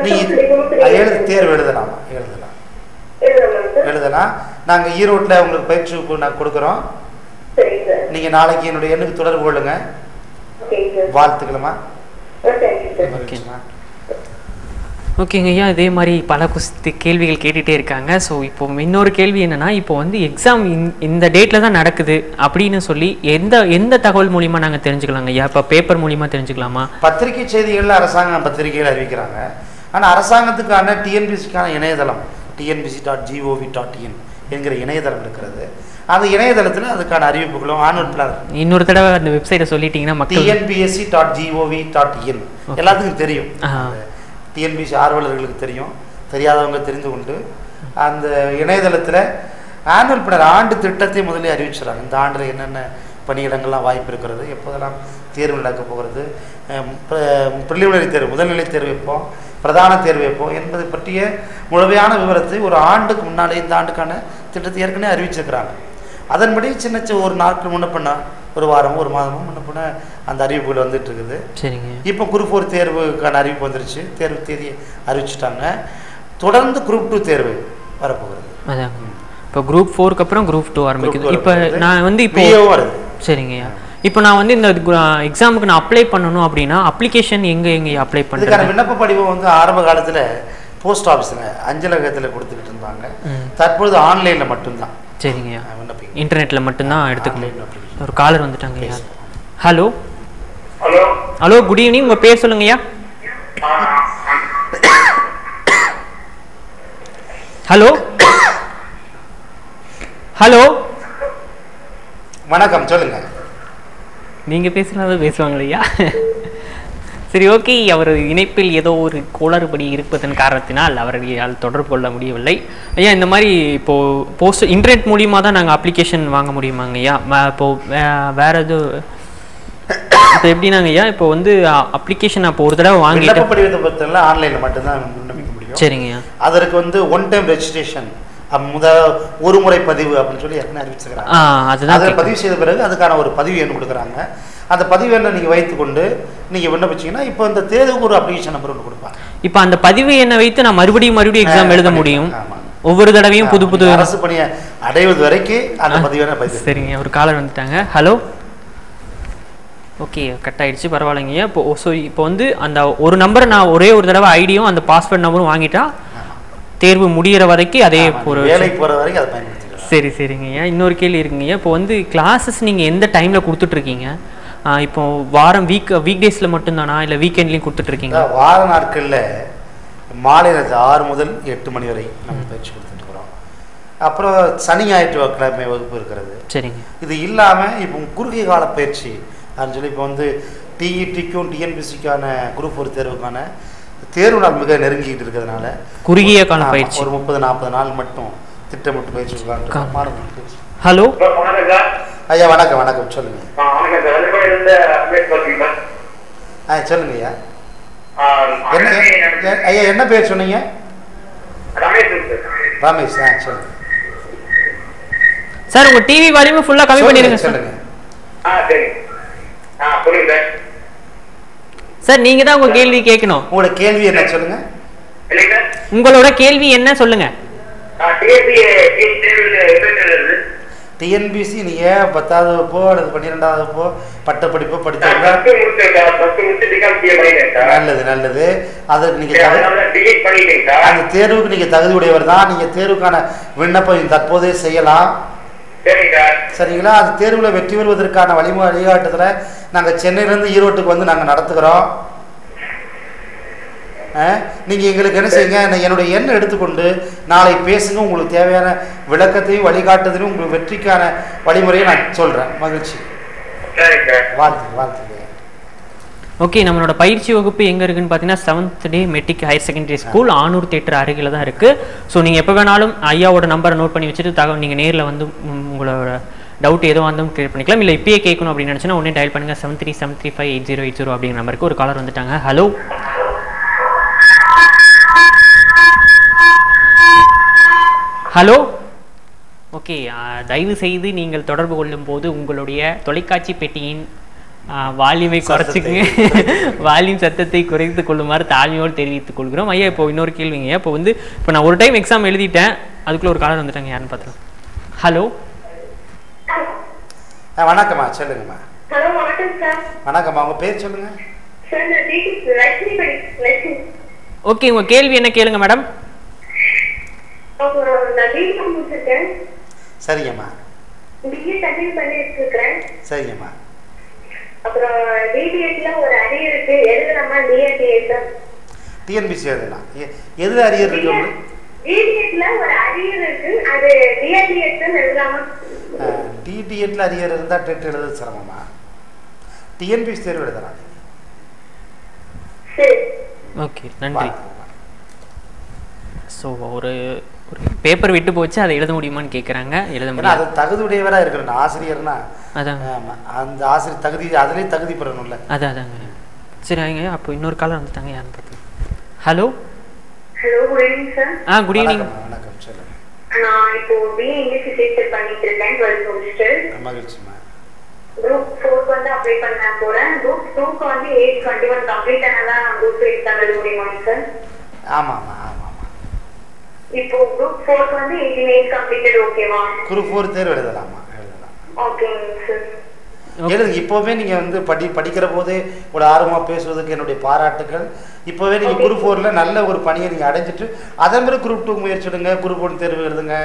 Speaker 2: நீங்கள் தேர்வு எழுதலாமா? எழுதலாம். நாங்கள் ஈரோட்டில் உங்களுக்கு பயிற்சி வகுப்பு நாங்கள் கொடுக்குறோம். நீங்கள் நாளைக்கு என்னுடைய எண்ணுக்கு தொடர்பு கொள்ளுங்க. வாழ்த்துக்கள்மா.
Speaker 1: ஓகேங்க ஐயா, இதே மாதிரி பல கேள்விகள் கேட்டுகிட்டே இருக்காங்க. ஸோ இப்போ இன்னொரு கேள்வி என்னென்னா, இப்போ வந்து எக்ஸாம் இந்த டேட்டில் தான் நடக்குது அப்படின்னு சொல்லி எந்த தகவல் மூலிமா நாங்கள் தெரிஞ்சுக்கலாங்க ஐயா? இப்போ பேப்பர் மூலிமா தெரிஞ்சுக்கலாமா?
Speaker 2: பத்திரிகை செய்திகளில் அரசாங்க பத்திரிகைகள் அறிவிக்கிறாங்க. ஆனால் அரசாங்கத்துக்கான டிஎன்பிசிக்கான இணையதளம் tnbc.gov.in என்கிற இணையதளம் இருக்கிறது. அந்த இணையதளத்தில் அதுக்கான அறிவிப்புகளும் ஆனுவல் பிளான்
Speaker 1: இன்னொரு தடவை அந்த வெப்சைட்டை சொல்லிட்டீங்கன்னா மக்கள்
Speaker 2: tnbc.gov.in எல்லாத்துக்கும் தெரியும். டிஎன்பிசி ஆர்வலர்களுக்கு தெரியும், தெரியாதவங்க தெரிந்து கொண்டு அந்த இணையதளத்தில் ஆனுவல் பிளான் ஆண்டு திட்டத்தை முதலே அறிவிச்சுறாங்க. இந்த ஆண்டில் என்னென்ன பணியிடங்கள்லாம் வாய்ப்பு இருக்கிறது, எப்போதெல்லாம் தேர்வு நடக்க போகிறது, ப்ரிலிமினரி தேர்வு முதல்நிலை தேர்வு எப்போ, பிரதான தேர்வு எப்போ என்பதை பற்றிய முழுமையான விவரத்தை ஒரு ஆண்டுக்கு முன்னாலே இந்த ஆண்டுக்கான திட்டத்தை ஏற்கனவே அறிவிச்சிருக்கிறாங்க. அதன்படி சின்ன ஒரு நாட்கள் முன்ன பண்ண ஒரு வாரமோ ஒரு மாதமோ முன்ன பண்ண அந்த அறிவிப்புகள் வந்துட்டு இருக்குது. சரிங்க. இப்போ குரூப் 4 தேர்வுக்கான அறிவிப்பு வந்துருச்சு, தேர்வு தேதியை அறிவிச்சுட்டாங்க. தொடர்ந்து குரூப் 2 தேர்வு வரப்போகிறது.
Speaker 1: அதான் இப்போ குரூப் 4க்கு அப்புறம் குரூப் 2 ஆரம்பிக்குது. இப்போ நான் வந்து இப்போ வருது. சரிங்கய்யா, இப்போ நான் வந்து இந்த எக்ஸாமுக்கு நான் அப்ளை பண்ணணும் அப்படின்னா அப்ளிகேஷன் எங்கே அப்ளை பண்ணுறதுக்கான
Speaker 2: விண்ணப்ப படிவம் வந்து ஆரம்ப காலத்தில் போஸ்ட் ஆஃபீஸில் அஞ்சலகத்தில் கொடுத்துக்கிட்டு இருந்தாங்க. தற்பொழுது ஆன்லைனில் மட்டும்தான்.
Speaker 1: சரிங்கய்யா, இன்டர்நெட்டில் மட்டும்தான் எடுத்துக்கணும். ஒரு காலர் வந்துட்டாங்க ஐயா. Hello hello, good evening. உங்கள் பேர் சொல்லுங்கய்யா. ஹலோ ஹலோ,
Speaker 2: வணக்கம், சொல்லுங்க.
Speaker 1: நீங்கள் பேசுகிறத பேசுவாங்களையா? சரி, ஓகே. அவர் இணைப்பில் ஏதோ ஒரு கோளாறுபடி இருப்பதன் காரணத்தினால் அவர்களால் தொடர்பு கொள்ள முடியவில்லை. ஐயா, இந்த மாதிரி இப்போது இன்டர்நெட் மூலியமாக தான் நாங்கள் அப்ளிகேஷன் வாங்க முடியுமாங்க ஐயா? இப்போது வேறு எதுவும் இப்போ எப்படினாங்க ஐயா? இப்போ வந்து அப்ளிகேஷன் அப்போ ஒரு தடவை வாங்கிட்டு
Speaker 2: படிவத்தை பொறுத்தவரை ஆன்லைனில் மட்டும்தான் விண்ணப்பிக்க முடியும்.
Speaker 1: சரிங்கய்யா.
Speaker 2: அதற்கு வந்து ஒன் டைம் ரெஜிஸ்ட்ரேஷன், ஒரு முறை பதிவு அப்படின்னு சொல்லி ஏற்கனவே அறிவிச்சுக்கிறாங்க. அதில் பதிவு செய்த பிறகு அதுக்கான ஒரு பதிவு எண் கொடுக்குறாங்க. அந்த பதிவு எண்ணை நீங்கள் வைத்துக்கொண்டு நீங்கள் விண்ணப்பிச்சிங்கன்னா இப்போ இந்த தேர்வுக்கு ஒரு அப்ளிகேஷன் நம்பர் ஒன்று கொடுப்பாங்க.
Speaker 1: இப்போ அந்த பதிவு எண்ணை வைத்து நான் மறுபடியும் எக்ஸாம் எழுத முடியும். ஒவ்வொரு தடவையும் புது
Speaker 2: அரசு பணியை அடைவது வரைக்கும் அந்த பதிவு எண்ணை பதிவு.
Speaker 1: சரிங்க, ஒரு காலர் வந்துட்டாங்க. ஹலோ, ஓகே, கட் ஆயிடுச்சு, பரவாயில்லைங்க. இப்போ வந்து அந்த ஒரு நம்பரை நான் ஒரே ஒரு தடவை ஐடியும் அந்த பாஸ்வேர்ட் நம்பரும் வாங்கிட்டா தேர்வு முடிகிற வரைக்கும் அதே
Speaker 2: வேலைக்கு போகிற வரைக்கும் அதை பயன்படுத்திக்கலாம்.
Speaker 1: சரி, சரிங்கய்யா. இன்னொரு கேள்வி இருக்குங்கய்யா. இப்போ வந்து கிளாஸஸ் நீங்கள் எந்த டைமில் கொடுத்துட்ருக்கீங்க? இப்போ வாரம் வீக் டேஸில் மட்டும்தானா இல்லை வீக்கெண்ட்லேயும் கொடுத்துட்ருக்கீங்க?
Speaker 2: வார நாட்களில் மாலை 6 முதல் 8 மணி வரை நம்ம பயிற்சி கொடுத்துட்டுருக்குறோம். அப்புறம் சனி ஞாயிற்றுக்கிழமை வகுப்பு இருக்கிறது.
Speaker 1: சரிங்க.
Speaker 2: இது இல்லாமல் இப்போ குறுகிய கால பயிற்சி அப்படின்னு சொல்லி இப்போ வந்து டிஇடிக்கும் டிஎன்பிசிக்கான குரூப் 1 தேர்வுக்கான தேர்வு நாள் மிக நெருங்கிட்டு இருக்கிறதுனால
Speaker 1: குறுகிய கால பயிற்சி
Speaker 2: ஒரு 30-40 நாள் மட்டும் திட்டமிட்டு பயிற்சி கொடுக்கலாம்.
Speaker 1: ஹலோ
Speaker 2: ஐயா, வணக்கம். வணக்கம், சொல்லுங்க. சொல்லுங்க ஐயா. ஐயா, என்ன பேர் சொன்னீங்க? ரமேஷ். சொல்லுங்க
Speaker 1: சார். உங்க டிவி வால்யூம் ஃபுல்லா கம்மி பண்ணிருங்க.
Speaker 2: சொல்லுங்க.
Speaker 1: சார், நீங்க தான் உங்க கேள்வி கேட்கணும்.
Speaker 2: உங்களோட கேள்வி என்ன சொல்லுங்க?
Speaker 1: உங்களோட கேள்வி என்ன சொல்லுங்க?
Speaker 2: டிஎன்பிசி நீங்க 10வது வகுப்போ அல்லது 12வது வகுப்போ பட்ட படிப்போ படிச்சாங்க. நல்லது. அதற்கு நீங்க அந்த தேர்வுக்கு நீங்க தகுதியுடையவர் தான். நீங்க தேர்வுக்கான விண்ணப்பம் தற்போதே செய்யலாம். சரிங்களா? அது தேர்வில் வெற்றி பெறுவதற்கான வழிகாட்டுதலை நாங்கள் சென்னையிலேருந்து ஈரோட்டுக்கு வந்து நாங்கள் நடத்துகிறோம். நீங்கள் எங்களுக்கு என்ன செய்யுங்க, என்னுடைய எண்ணை எடுத்துக்கொண்டு நாளை பேசுங்க. உங்களுக்கு தேவையான விளக்கத்தையும் வழிகாட்டுதலையும் உங்களுக்கு வெற்றிக்கான வழிமுறையை நான் சொல்கிறேன். மகிழ்ச்சி. வாழ்த்து.
Speaker 1: ஓகே, நம்மளோட பயிற்சி வகுப்பு எங்கே இருக்குன்னு பார்த்தீங்கன்னா 7th day matric higher secondary school Anur theatre அருகில் தான் இருக்குது. ஸோ நீங்கள் எப்போ வேணாலும் ஐயாவோட நம்பரை நோட் பண்ணி வச்சுட்டு நீங்கள் நேரில் வந்து உங்களோட டவுட் எதுவும் வந்து கிளியர் பண்ணிக்கலாம். இல்லை இப்பயே கேட்கணும் அப்படின்னு நினச்சினா உடனே டயல் பண்ணுங்கள் 7373580880 அப்படிங்கிற நம்பருக்கு. ஒரு காலர் வந்துட்டாங்க. Hello hello. ஓகே, தயவு செய்து நீங்கள் தொடர்பு கொள்ளும் போது உங்களுடைய தொலைக்காட்சி பெட்டியின் வால்யூமை குறைச்சிக்குங்க. வால்யூம் சத்தத்தை குறைத்து கொள்ளுமாறு தாழ்மையோடு தெரிவித்துக் கொள்கிறோம். ஐயா, இப்போ இன்னொரு கேள்விங்க. இப்போ நான் ஒரு டைம் எக்ஸாம் எழுதிட்டேன், அதுக்குள்ள ஒரு காலர் வந்துட்டாங்க. யாருன்னு பார்த்துக்கலாம். ஹலோ
Speaker 2: வணக்கம்மா, சொல்லுங்கம்மா.
Speaker 3: ஹலோ, வணக்கம் சார்.
Speaker 2: வணக்கம்மா, உங்க பேர் சொல்லுங்க.
Speaker 1: ஓகே, உங்க கேள்வி என்ன கேளுங்க மேடம்.
Speaker 2: சரிங்கம்மா. சரிங்கம்மா.
Speaker 3: அப்புறம் டிடிஎட்ல ஒரு அரியர் இருக்கு, எழுதலாமா? டிஎட்
Speaker 2: டிஎன்பிசி எழுதலாம். எது அரியர் இருக்கு உங்களுக்கு?
Speaker 3: டிடிஎட்ல ஒரு அரியர் இருக்கு, அது டிஎட் எழுதலாமா?
Speaker 2: டிடிஎட்ல அரியர் இருந்தா டெட் எழுத சிரமமா? டிஎன்பிசி தேர்வு எழுதலாம்.
Speaker 3: சரி,
Speaker 1: ஓகே, நன்றி. ஸோ ஒரு பேப்பர் விட்டு போச்சு, அதை எழுத முடியுமான்னு கேட்குறாங்க. எழுத முடியும்.
Speaker 2: அது தகுதியுடையவராக இருக்கணும். ஆசிரியர்னா
Speaker 1: அதான்
Speaker 2: அந்த ஆசிரியர் தகுதி, அதிலே தகுதி பெறணும்ல.
Speaker 1: அதாங்க. சரிங்க, அப்போ இன்னொரு காலம் வந்துட்டாங்க. யாருன்னு பார்த்து. Hello
Speaker 3: hello, good evening sir.
Speaker 1: Good evening.
Speaker 2: வணக்கம், சொல்லுங்க.
Speaker 3: நான் இப்போ பிஏ இங்கிலீஷ் லிட்ரேச்சர் பண்ணிட்டு இருக்கேன், 12th முடிச்சிட்டு.
Speaker 2: மகிழ்ச்சிமா.
Speaker 3: குரூப் 4 வந்து அப்ளை பண்ண போறேன். குரூப் 2க்கு வந்து ஏஜ் 21 கம்ப்ளீட் ஆனதான் குரூப் 3 எக்ஸாம் எழுத முடியுமா சார்?
Speaker 2: ஆமாம்மா.
Speaker 3: இப்போ குரூப் 4க்கு வந்து 18 ஏஜ் கம்ப்ளீட்டட் ஓகேவா?
Speaker 2: குரூப் 4 தேர்வு எழுதலாமா? எழுதலாம்.
Speaker 3: ஓகேங்க சார்.
Speaker 2: எழுதுங்க. இப்போவே நீங்கள் வந்து படிக்கிற போதே ஒரு ஆர்வமாக பேசுவதற்கு என்னுடைய பாராட்டுகள். இப்போவே நீங்கள் குரூப் 4ல நல்ல ஒரு பணியை நீங்கள் அடைஞ்சிட்டு அதன் பிறகு குரூப் 2 முயற்சிடுங்க. குரூப் 1 தேர்வு எழுதுங்க.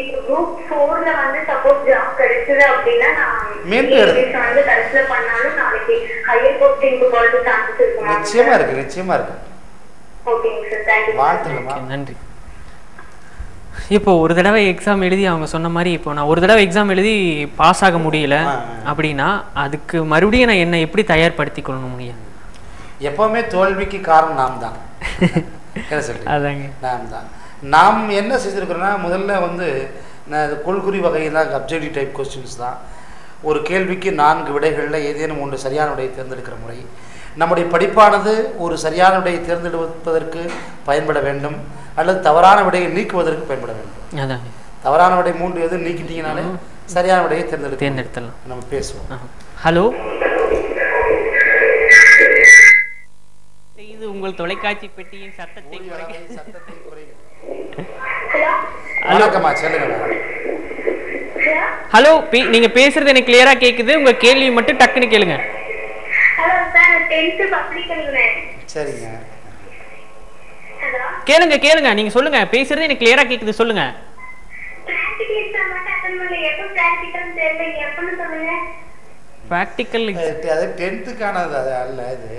Speaker 3: இப்போ குரூப் 4ல வந்து சப்போஸ் ஜாப் கிடைச்சது அப்படின்னா நான்
Speaker 2: மீண்டும்
Speaker 3: இங்கிலீஷ் வந்து கடைசில பண்ணாலும் நாளைக்கு ஹையர் போஸ்டிங்க்கு போறது சான்சஸ் இருக்குமா?
Speaker 2: நிச்சயமா இருக்கு, நிச்சயமா இருக்கு.
Speaker 3: ஓகேங்க சார், தேங்க்யூ.
Speaker 2: வாழ்த்துங்கம்மா.
Speaker 1: நன்றி. இப்போ ஒரு தடவை எக்ஸாம் எழுதி அவங்க சொன்ன மாதிரி, இப்போ நான் ஒரு தடவை எக்ஸாம் எழுதி பாஸ் ஆக முடியல அப்படின்னா அதுக்கு மறுபடியும் நான் என்ன எப்படி தயார்படுத்திக் கொள்ளணும் முடியும்?
Speaker 2: எப்பவுமே தோல்விக்கு காரணம் நாம் தான். என்ன சொல்றீங்க?
Speaker 1: அதாங்க,
Speaker 2: நாம் தான். நாம் என்ன செஞ்சுருக்கிறோன்னா, முதல்ல வந்து கொள்குறி வகையில் அப்ஜெக்டிவ் டைப் கொஸ்டின்ஸ் தான். ஒரு கேள்விக்கு 4 விடைகளில் ஏதேனும் ஒன்று சரியான விடையை தேர்ந்தெடுக்கிற முறை. நம்முடைய படிப்பானது ஒரு சரியான விடையை தேர்ந்தெடுப்பதற்கு பயன்பட வேண்டும், அல்லது தவறான விடையை நீக்குவதற்கு பயன்பட வேண்டும்.
Speaker 1: அதாங்க.
Speaker 2: தவறான விடை 3 எதுவும் நீக்கிட்டீங்கனாலே சரியான விடையை தேர்ந்தெடுத்தலாம். நம்ம பேசுவோம்.
Speaker 1: ஹலோ, இது உங்கள் தொலைக்காட்சி பெட்டியின் சத்தத்தை
Speaker 2: வணக்கம்மா, சொல்லுங்க.
Speaker 1: ஹலோ, நீங்க பேசுறது எனக்கு கிளியரா கேக்குது. உங்க கேள்வி மட்டும் டக்குன்னு கேளுங்க.
Speaker 3: ஹலோ சார், 10th பப்ளிக் எழுதுனேன்.
Speaker 2: சரிங்க,
Speaker 3: ஹலோ,
Speaker 1: கேளுங்க கேளுங்க, நீங்க சொல்லுங்க. பேசுறது எனக்கு கிளியரா கேக்குது, சொல்லுங்க.
Speaker 3: பிராக்டிகல் எக்ஸாம் மட்டும் அட்டெண்ட் பண்ணல, எப்ப பிராக்டிகல் தேவை எப்பன்னு சொல்லுங்க.
Speaker 1: பிராக்டிகல்
Speaker 2: அது 10th-க்கானது அது அல்ல. இது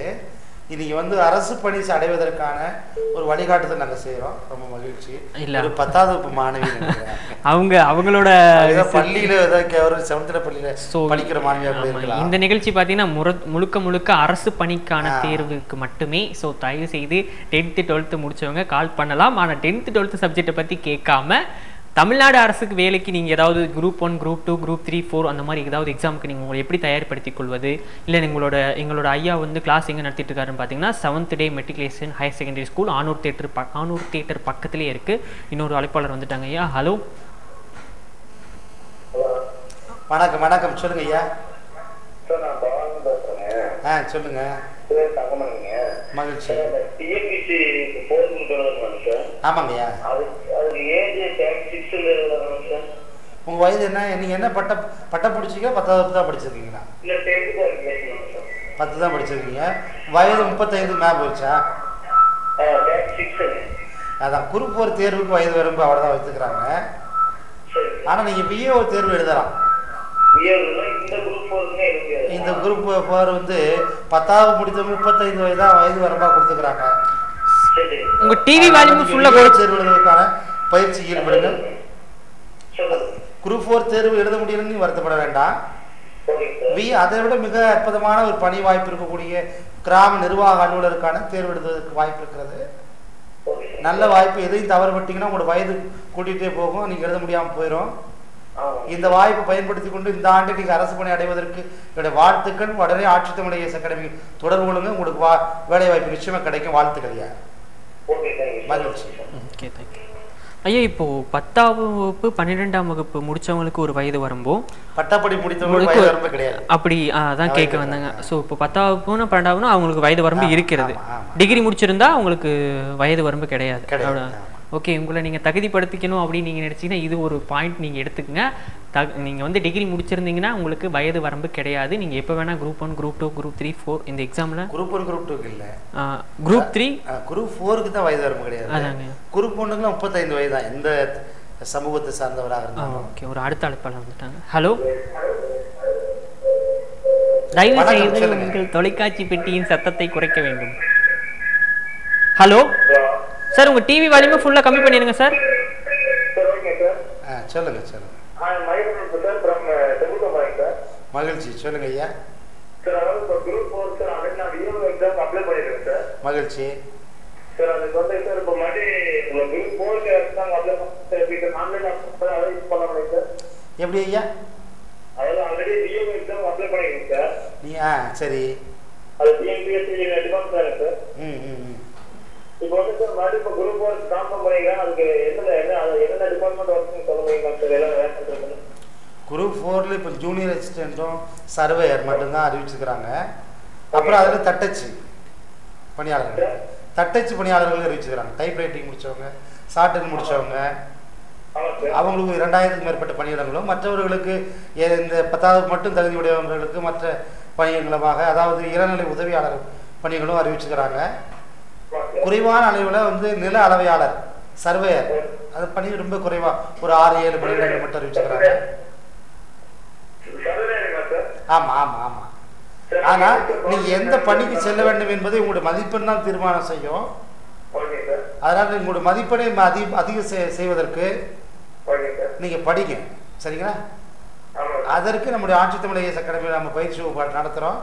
Speaker 2: இன்னைக்கு வந்து அரசு பணி அடைவதற்கான ஒரு வழிகாட்டுதல் நாங்கள் செய்கிறோம். ரொம்ப மகிழ்ச்சி. இல்லை, ஒரு 10th வகுப்பு மாணவி
Speaker 1: அவங்களோட
Speaker 2: பள்ளியில் ஏதாவது 7th பள்ளியில் படிக்கிற மாணவியாக இருக்கலாம்.
Speaker 1: இந்த நிகழ்ச்சி பார்த்தீங்கன்னா முழுக்க அரசு பணிக்கான தேர்வுக்கு மட்டுமே. ஸோ தயவு செய்து 10th 12th முடிச்சவங்க கால் பண்ணலாம். ஆனால் 10th 12th சப்ஜெக்டை பற்றி கேட்காம தமிழ்நாடு அரசுக்கு வேலைக்கு நீங்கள் ஏதாவது குரூப் 1 குரூப் 2 குரூப் 3 4 அந்த மாதிரி ஏதாவது எக்ஸாமுக்கு நீங்கள் உங்களை எப்படி தயார்படுத்திக் கொள்வது? இல்லை எங்களோட ஐயா வந்து கிளாஸ் எங்கே நடத்திட்டு இருக்காருன்னு பார்த்தீங்கன்னா 7th day matriculation higher secondary school Anur theatre பக்கத்துலேயே இருக்குது. இன்னொரு அழைப்பாளர் வந்துட்டாங்க. ஐயா, ஹலோ.
Speaker 2: வணக்கம். வணக்கம், சொல்லுங்க ஐயா. சொல்லுங்க. மகிழ்ச்சி. ஆமாங்கய்யா. உங்க வயது என்ன? நீங்க என்ன பட்ட படிச்சீங்க? 10th வகுப்பு தான் படிச்சிருக்கீங்களா? 10 தான் படிச்சிருக்கீங்க. வயது 35 மேல போச்சா? அதான் குரூப் 4 தேர்வுக்கு வயது வரம்பு அவ்வளவுதான் வச்சுக்கிறாங்க. ஆனா நீங்க பிஏ ஒரு தேர்வு எழுதலாம். இந்த குரூப் 4 வந்து 10th முடித்த 35 வயது வரம்பா கொடுத்துக்கிறாங்க.
Speaker 1: உங்க டிவி வால்யூம் ஃபுல்லா
Speaker 2: தேர்வு எழுதுவதற்கான பயிற்சி ஈடுபடுங்க. குரூப் 4 தேர்வு எழுத முடியலன்னு வருத்தப்பட வேண்டாம். அதை விட மிக அற்புதமான ஒரு பணி வாய்ப்பு இருக்கக்கூடிய கிராம நிர்வாக அலுவலருக்கான தேர்வு எழுதுவதற்கு வாய்ப்பு இருக்கிறது. நல்ல வாய்ப்பு. எதையும் தவறுபட்டீங்கன்னா உங்களோட வயது கூட்டிகிட்டே போகும், நீங்க எழுத முடியாமல் போயிடும். இந்த வாய்ப்பை பயன்படுத்தி கொண்டு இந்த ஆண்டு நீங்க அரசு பணி அடைவதற்கு என்னுடைய வாழ்த்துக்கள். உடனே ஆட்சித்தமிழ் ஐஏஎஸ் அகாடமி தொடர்பு கொள்ளுங்க. உங்களுக்கு வேலை வாய்ப்பு நிச்சயமா கிடைக்கும். வாழ்த்துக்கள் ஐயா. மகிழ்ச்சி.
Speaker 1: ஐயா, இப்போ 10ஆம் வகுப்பு 12ஆம் வகுப்பு முடிச்சவங்களுக்கு ஒரு வயது வரம்போ,
Speaker 2: பட்டப்படி முடித்தவங்களுக்கு வரம்பு கிடையாது.
Speaker 1: அப்படி அதான் கேட்க வந்தாங்க. ஸோ இப்போ 10ஆம் வகுப்புனா 12ஆம்னா அவங்களுக்கு வயது வரம்பு இருக்கிறது. டிகிரி முடிச்சிருந்தா அவங்களுக்கு வயது வரம்பு கிடையாது. ஓகே, உங்களை நீங்கள் தகுதிப்படுத்திக்கணும் அப்படின்னு நீங்கள் நினச்சிங்கன்னா இது ஒரு பாயிண்ட் நீங்கள் எடுத்துக்கங்க. நீங்கள் வந்து டிகிரி முடிச்சிருந்தீங்கன்னா உங்களுக்கு வயது வரம்பு கிடையாது. நீங்கள் எப்போ வேணால் குரூப் 1, குரூப் 2, குரூப் 3, 4 இந்த எக்ஸாமில்
Speaker 2: குரூப் 1 குரூப் 2க்கு இல்லை,
Speaker 1: குரூப் 3
Speaker 2: குரூப் 4க்கு தான் வயது வரம்பு கிடையாது.
Speaker 1: அதாங்க.
Speaker 2: குரூப் 1க்குலாம் 35 வயது தான், எந்த சமூகத்தை சார்ந்தவராக இருந்தாலும்.
Speaker 1: ஓகே, ஒரு அடுத்த அழைப்பாளர் வந்துட்டாங்க. ஹலோ, தயவு செய்து உங்கள் தொலைக்காட்சி பெட்டியின் சத்தத்தை குறைக்க வேண்டும். ஹலோ சார், உங்கள் டிவி வால்யூமை ஃபுல்லாக கம்மி பண்ணிடுங்க சார்.
Speaker 2: சொல்லுங்க சொல்லுங்க. மகிழ்ச்சி, சொல்லுங்க ஐயா. மகிழ்ச்சி. எப்படி ஐயா? நீ சரி.
Speaker 4: இப்போ வந்து சார் மறுபடியும் இப்போ குரூப் 4 ட்ரான்ஸ்ஃபர் பண்ணிக்கிறேன். அதுக்கு என்ன டிபார்ட்மெண்ட் ஒர்க்னு சொல்ல முடியுமா சார்? எல்லாம் வேக்கன்ட் இருக்குன்னு.
Speaker 2: குரூப் 4ல இப்போ ஜூனியர் அசிஸ்டன்ட்டும் சர்வேயர் மட்டும்தான் அறிவிச்சுக்கிறாங்க. அப்புறம் அதில் தட்டச்சு பணியாளர்கள், தட்டச்சு பணியாளர்கள் அறிவிச்சுக்கிறாங்க. டைப் ரைட்டிங் முடித்தவங்க, ஷார்ட்ஹேண்ட் முடித்தவங்க, அவங்களுக்கு 2000க்கும் மேற்பட்ட பணியிடங்களும், மற்றவர்களுக்கு இந்த 10வது மட்டும் தகுதி உடையவர்களுக்கு மற்ற பணியிடங்களுமாக, அதாவது இளநிலை உதவியாளர் பணிகளும் அறிவிச்சுக்கிறாங்க. குறைவான அளவில் வந்து நில அளவையாளர் சர்வேயர் அது பணி ரொம்ப குறைவா, ஒரு 6-7 பணியிடங்கள் மட்டும் அறிவிச்சுக்கிறாங்க. ஆமா ஆமா ஆமா. ஆனா நீங்க எந்த பணிக்கு செல்ல வேண்டும் என்பதை உங்களுடைய மதிப்பெண் தான் தீர்மானம் செய்யும். அதனால உங்களுடைய மதிப்பெண்ணை அதிகம் செய்வதற்கு நீங்க படிங்க, சரிங்களா? அதற்கு நம்முடைய ஆட்சித்தமிழ் ஐஏஎஸ் அகாடமியில் நம்ம பயிற்சி வகுப்பு நடத்துகிறோம்,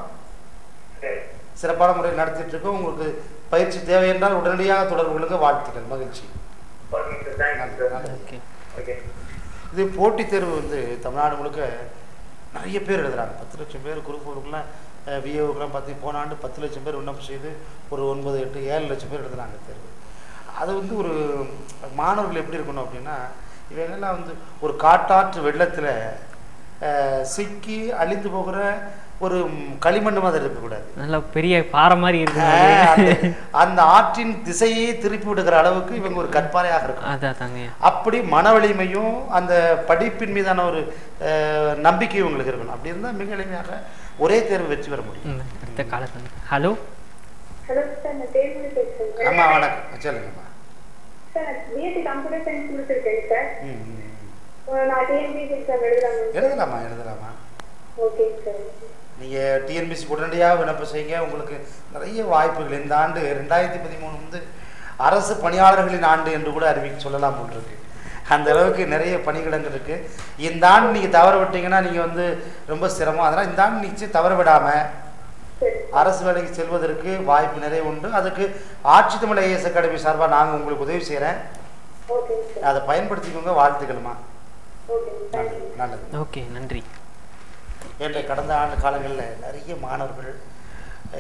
Speaker 2: சிறப்பான முறையில் நடத்திட்டு இருக்கோம். உங்களுக்கு பயிற்சி தேவை என்றால் உடனடியாக தொடர்பு கொள்ளுங்க. வாழ்த்துக்கள், மகிழ்ச்சி. இது போட்டித் தேர்வு வந்து தமிழ்நாடு முழுக்க நிறைய பேர் எழுதுறாங்க. 10 லட்சம் பேர் குரூப் 4க்குலாம் விஏவுக்குலாம் பார்த்து போன ஆண்டு 10 லட்சம் பேர் விண்ணப்பம் செய்து ஒரு 9, 8, 7 லட்சம் பேர் எழுதுறாங்க தேர்வு. அது வந்து ஒரு மாணவர்கள் எப்படி இருக்கணும் அப்படின்னா, இவங்கெல்லாம் வந்து ஒரு காட்டாற்று வெள்ளத்தில் சிக்கி அழிந்து போகிற ஒரு களிமண் மாதிரி இருக்கக்கூடாது,
Speaker 1: நல்ல பெரிய பாறை மாதிரி இருக்கு.
Speaker 2: அந்த ஆற்றின் திசையை திருப்பி விடுகிற அளவுக்கு இவங்க ஒரு கற்பாறையாக இருக்கும். அப்படி மன வலிமையும் அந்த படிப்பின் மீதான ஒரு நம்பிக்கையும் இவங்களுக்கு இருக்கணும். அப்படி இருந்தால் மிக எளிமையாக ஒரே தேர்வு வெற்றி பெற முடியும்.
Speaker 1: அடுத்த காலத்தில் ஹலோ
Speaker 3: ஹலோ சார், நான் தேர்வு பேசுறேன்.
Speaker 2: ஆமா, வணக்கம், சொல்லுங்கம்மா.
Speaker 3: சார், பிஎஸ்சி கம்ப்யூட்டர் சயின்ஸ் முடிச்சிருக்கேன் சார். நான் டிஎன்பிஎஸ்சி எக்ஸாம் எழுதலாமா?
Speaker 2: எழுதலாமா.
Speaker 3: Okay sir.
Speaker 2: நீங்கள் டிஎன்பிஎஸ்சி உடனடியாக விண்ணப்பம் செய்யுங்க. உங்களுக்கு நிறைய வாய்ப்புகள். இந்த ஆண்டு 2013 வந்து அரசு பணியாளர்களின் ஆண்டு என்று கூட சொல்லலாம் போன்றிருக்கு. அந்த அளவுக்கு நிறைய பணியிடங்கள் இருக்குது. இந்த ஆண்டு நீங்கள் தவற விட்டீங்கன்னா நீங்கள் வந்து ரொம்ப சிரமம். அதனால் இந்த ஆண்டு நிச்சயம் தவற விடாமல் அரசு வேலைக்கு செல்வதற்கு வாய்ப்பு நிறைய உண்டு. அதுக்கு ஆட்சித்தமிழ் ஐஏஎஸ் அகாடமி சார்பாக நாங்கள் உங்களுக்கு உதவி செய்கிறேன். அதை பயன்படுத்திக்கோங்க. வாழ்த்துக்கள்மா. நல்லது.
Speaker 1: ஓகே, நன்றி.
Speaker 2: ஏற்ற கடந்த ஆண்டு காலங்களில் நிறைய மாணவர்கள்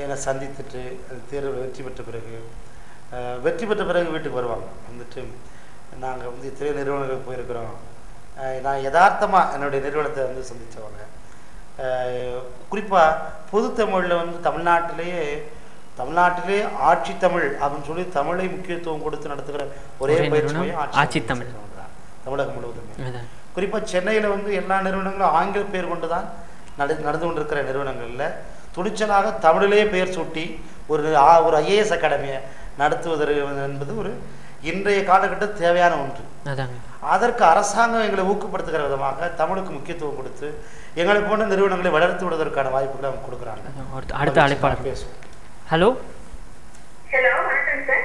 Speaker 2: என்னை சந்தித்துட்டு தேர்வில் வெற்றி பெற்ற பிறகு வீட்டுக்கு வருவாங்க. வந்துட்டு நாங்கள் வந்து இத்தனை நிறுவனங்களுக்கு போயிருக்கிறோம், நான் யதார்த்தமாக என்னுடைய நிறுவனத்தை வந்து சந்தித்தவங்க. குறிப்பாக பொதுத்தமிழில் வந்து தமிழ்நாட்டிலே ஆட்சி தமிழ் அப்படின்னு சொல்லி தமிழை முக்கியத்துவம் கொடுத்து நடத்துகிற ஒரே பயிற்சி ஆட்சி தமிழ் தான் தமிழகம் முழுவதுமே. குறிப்பாக சென்னையில் வந்து எல்லா நிறுவனங்களும் ஆங்கில பெயர் கொண்டு தான் நடந்து கொண்டிருக்கிற நிறுவனங்களில் துணிச்சலாக தமிழிலேயே பெயர் சூட்டி ஒரு ஐஏஎஸ் அகாடமியை நடத்துவதற்கு என்பது ஒரு இன்றைய காலகட்டத்தில் தேவையான ஒன்று. அதற்கு அரசாங்கம் எங்களை ஊக்கப்படுத்துகிற விதமாக தமிழுக்கு முக்கியத்துவம் கொடுத்து எங்களை போன்ற நிறுவனங்களை வளர்த்து விடுவதற்கான வாய்ப்புகளை அவங்க கொடுக்குறாங்க.
Speaker 1: அடுத்த அழைப்பாளர் பேசுவோம். ஹலோ
Speaker 3: ஹலோ, வணக்கம் சார்.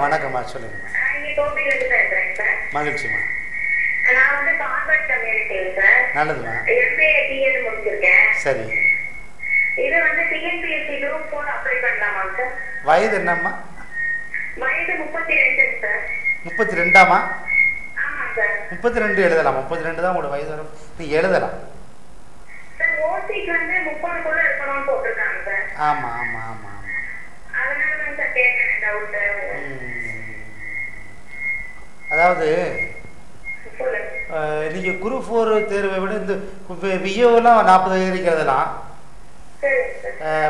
Speaker 2: வணக்கம்மா, சொல்லுங்க. மகிழ்ச்சிமா.
Speaker 3: நான் வந்து கான்வெர்ட் கம்யூனிட்டிங் சார்.
Speaker 2: நல்லதுமா.
Speaker 3: எம்பிஏ டிஎன் முடிச்சிருக்கேன்.
Speaker 2: சரி.
Speaker 3: இது வந்து டிஎன்பிஎஸ்சி குரூப் 4 அப்ளை பண்ணலாமா சார்?
Speaker 2: வயது என்னம்மா?
Speaker 3: வயது 32 சார்.
Speaker 2: 32ஆமா?
Speaker 3: ஆமா சார்.
Speaker 2: 32 எழுதலாம். 32 தான் உங்களோட வயது வரும். நீ எழுதலாம்
Speaker 3: சார். ஓசிக்கு வந்து 30 குள்ள இருக்கணும்னு போட்டுருக்காங்க சார்.
Speaker 2: ஆமா.
Speaker 3: அதனால தான் சார் கேட்கிறேன் டவுட்.
Speaker 2: அதாவது நீங்க குரூப் 4 தேர்வை விட இந்த விஏலாம் 40 வயதுக்கு எழுதலாம்.